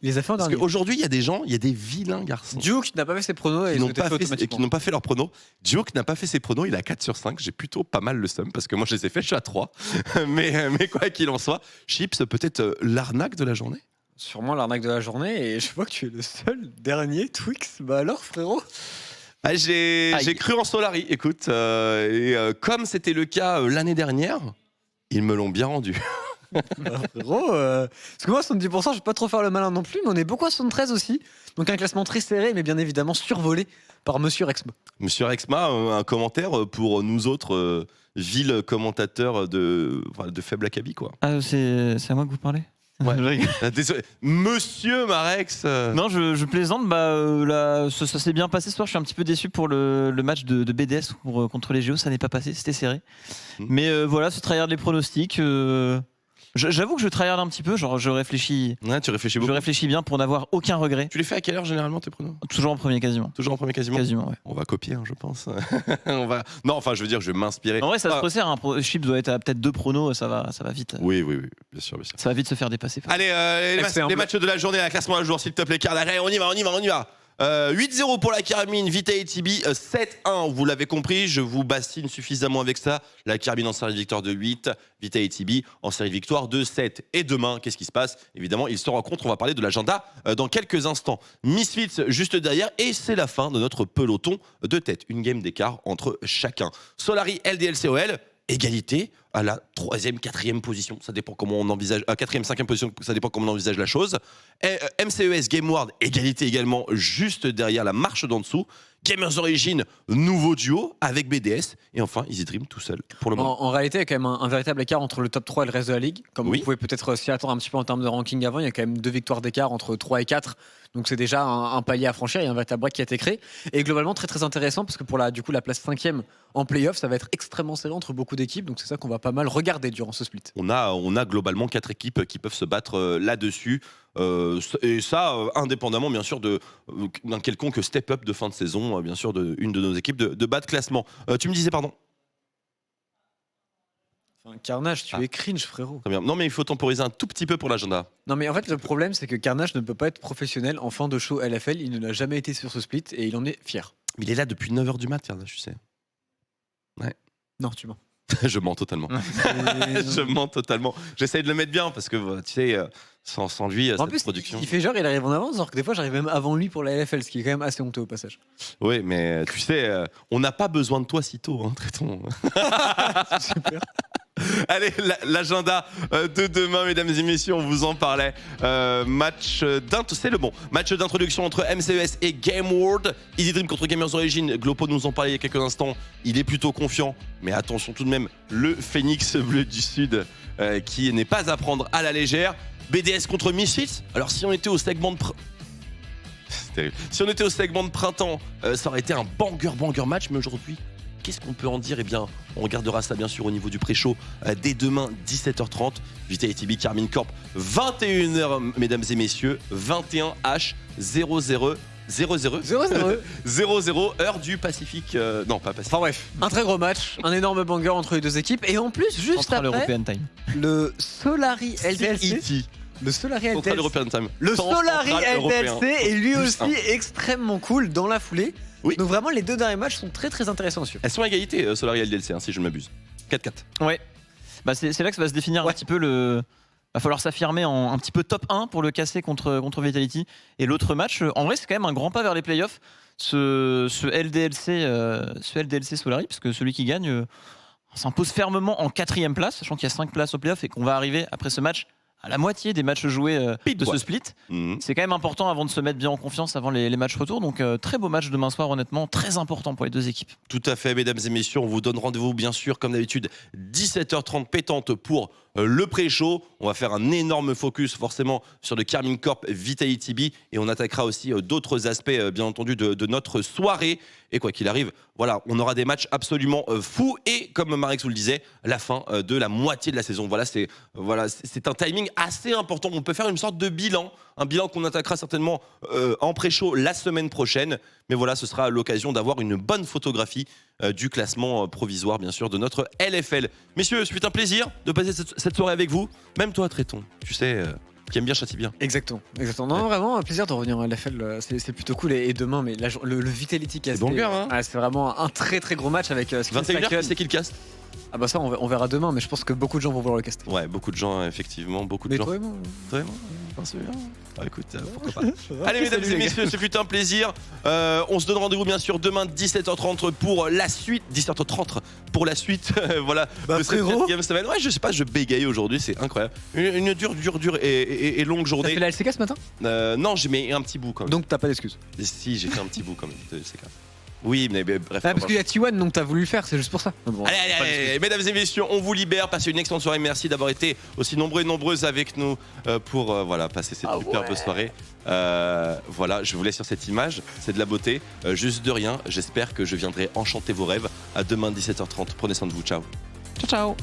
Il les a fait en Parce dernier. qu'aujourd'hui, il y a des gens, il y a des vilains garçons Duke n'a pas fait ses pronos et qui ils ont n'ont été pas, faits qui automatiquement. n'ont pas fait leurs pronos. Duke n'a pas fait ses pronos, il a 4 sur 5. J'ai plutôt pas mal le seum parce que moi je les ai fait, je suis à 3. mais quoi qu'il en soit, Chips, peut-être l'arnaque de la journée? Sûrement l'arnaque de la journée et je vois que tu es le seul dernier Twix. Bah alors frérot. Ah, j'ai cru en Solari, écoute. Comme c'était le cas l'année dernière, ils me l'ont bien rendu. Bah, frérot, parce que moi 70% je vais pas trop faire le malin non plus, mais on est beaucoup à 73 aussi. Donc un classement très serré mais bien évidemment survolé par Monsieur Rexma. Monsieur Rexma, un commentaire pour nous autres vils commentateurs de faible acabit, quoi. Ah, c'est à moi que vous parlez? Ouais. Je rigole. Désolé. Monsieur Marex. Non, je plaisante. Là, ça s'est bien passé ce soir. Je suis un petit peu déçu pour le match de BDS contre les Géos. Ça n'est pas passé, c'était serré. Mais voilà, c'est tryhard les pronostics. J'avoue que je tryhard un petit peu. Genre, je réfléchis bien pour n'avoir aucun regret. Tu les fais à quelle heure généralement tes pronos? Toujours en premier, quasiment. Toujours en premier quasiment. Quasiment, ouais. On va copier, hein, je pense. Non, enfin, je veux dire, je vais m'inspirer. En vrai, ça Ah. se resserre. Chip doit être à peut-être 2 pronos. Ça va vite. Oui, bien sûr, bien sûr. Ça va vite se faire dépasser. Allez, les matchs de la journée, la classement à jour, s'il te plaît, Carnage. Allez, on y va. 8-0 pour la Carmine, Vita et Tibi, 7-1, vous l'avez compris, je vous bassine suffisamment avec ça. La Carmine en série de victoire de 8, Vita et Tibi en série de victoire de 7. Et demain, qu'est-ce qui se passe? Évidemment, ils se rencontrent, on va parler de l'agenda dans quelques instants. Misfits juste derrière, et c'est la fin de notre peloton de tête. Une game d'écart entre chacun. Solari, LDLCOL, égalité à la 3e, 4e position. Ça dépend comment on envisage. 4e, 5e position, ça dépend comment on envisage la chose. Et, MCES, Game World, égalité également juste derrière la marche d'en dessous. Gamers Origin, nouveau duo avec BDS. Et enfin, Easy Dream tout seul pour le moment. En réalité, il y a quand même un véritable écart entre le top 3 et le reste de la ligue. Comme Oui. vous pouvez peut-être s'y attendre un petit peu en termes de ranking avant, il y a quand même 2 victoires d'écart entre 3 et 4. Donc c'est déjà un palier à franchir, il y a un véritable break qui a été créé. Et globalement, très très intéressant parce que pour la place 5e en playoff, ça va être extrêmement serré entre beaucoup d'équipes. Donc c'est ça qu'on va pas mal regarder durant ce split. On a globalement 4 équipes qui peuvent se battre là-dessus. Et ça, indépendamment bien sûr d'un quelconque step-up de fin de saison, bien sûr, d'une de nos équipes de bas de classement. Tu me disais, pardon? Enfin, Carnage, tu es cringe, frérot. Très bien. Non, mais il faut temporiser un tout petit peu pour l'agenda. Non, mais en fait, le problème, c'est que Carnage ne peut pas être professionnel en fin de show LFL. Il ne l'a jamais été sur ce split et il en est fier. Mais il est là depuis 9h du mat, Carnage, tu sais. Non, tu mens. Je mens totalement. Je mens totalement. J'essaye de le mettre bien parce que, tu sais, sans lui, En cette plus, production. il fait genre, il arrive en avance, alors que des fois, j'arrive même avant lui pour la LFL, ce qui est quand même assez honteux au passage. Oui, mais tu sais, on n'a pas besoin de toi si tôt, hein, traitons. Super. Allez, l'agenda de demain, mesdames et messieurs, on vous en parlait. C'est le bon. Match d'introduction entre MCES et Game World. Easy Dream contre Gamers Origin. Glopo nous en parlait il y a quelques instants. Il est plutôt confiant, mais attention tout de même, le Phoenix bleu du Sud qui n'est pas à prendre à la légère. BDS contre Misfits. Alors si on était au segment de c'est terrible. Si on était au segment de printemps, ça aurait été un banger match, mais aujourd'hui, qu'est-ce qu'on peut en dire? Eh bien, on regardera ça bien sûr au niveau du pré-show dès demain 17h30. Vitality B Carmine Corp 21h mesdames et messieurs, 21H 00 heure du Pacifique. Non, pas Pacifique. Enfin bref, un très gros match, un énorme banger entre les deux équipes. Et en plus, juste Central après, European Time. le Solari LDLC. CET. Le Solari Central LDLC. European Time. Le Solari Central Européen. LDLC est lui Plus aussi un. extrêmement cool dans la foulée. Oui. Donc vraiment, les deux derniers matchs sont très très intéressants à suivre. Elles sont à égalité, Solari et LDLC, si je ne m'abuse. 4-4. Ouais. Bah c'est là que ça va se définir un petit peu le. Va falloir s'affirmer en un petit peu top 1 pour le casser contre Vitality. Et l'autre match, en vrai, c'est quand même un grand pas vers les playoffs. Ce LDLC Solari, parce que celui qui gagne s'impose fermement en 4e place, sachant qu'il y a 5 places au playoff et qu'on va arriver après ce match à la moitié des matchs joués de ce split. C'est quand même important avant de se mettre bien en confiance avant les matchs retour. Donc très beau match demain soir, honnêtement, très important pour les deux équipes. Tout à fait, mesdames et messieurs, on vous donne rendez-vous bien sûr comme d'habitude 17h30 pétante pour le pré-show. On va faire un énorme focus forcément sur le Carmine Corp Vitality B et on attaquera aussi d'autres aspects bien entendu de notre soirée. Et quoi qu'il arrive, voilà, on aura des matchs absolument fous et comme Marex vous le disait, la fin de la moitié de la saison. Voilà, c'est un timing assez important. On peut faire une sorte de bilan, un bilan qu'on attaquera certainement en pré-show la semaine prochaine. Mais voilà, ce sera l'occasion d'avoir une bonne photographie du classement provisoire, bien sûr, de notre LFL. Messieurs, ce fut un plaisir de passer cette soirée avec vous. Même toi, Tréton, tu sais, qui aime bien châtie bien. Exactement. Non, vraiment, un plaisir de revenir en LFL. C'est plutôt cool. Et demain, mais le Vitality cast. C'est banger, hein. C'est vraiment un très très gros match avec 21h, c'est qui le cast? Ah bah ça, on verra demain, mais je pense que beaucoup de gens vont vouloir le caster. Ouais, beaucoup de gens, effectivement, beaucoup de Mais gens. toi et moi. Vraiment, ah, écoute, pourquoi pas. Allez, mesdames et messieurs, ce fut un plaisir. On se donne rendez-vous bien sûr demain 17h30 pour la suite. 17h30 pour la suite. Voilà. Bah, de cette frérot. 4e semaine. Ouais, je sais pas, je bégaye aujourd'hui, c'est incroyable. Une dure et longue T'as journée. fait la LCK ce matin? Non, j'ai mis un petit bout quand même. Donc t'as pas d'excuses. Si, j'ai fait un petit bout quand même de LCK. Oui, mais bref. Ah, parce qu'il y a T1, donc t'as voulu le faire, c'est juste pour ça. Bon, Allez, mesdames et messieurs, on vous libère. Passez une excellente soirée. Merci d'avoir été aussi nombreux et nombreuses avec nous pour voilà, passer cette superbe soirée. Voilà, je vous laisse sur cette image. C'est de la beauté. Juste de rien. J'espère que je viendrai enchanter vos rêves. À demain 17h30. Prenez soin de vous. Ciao. Ciao, ciao.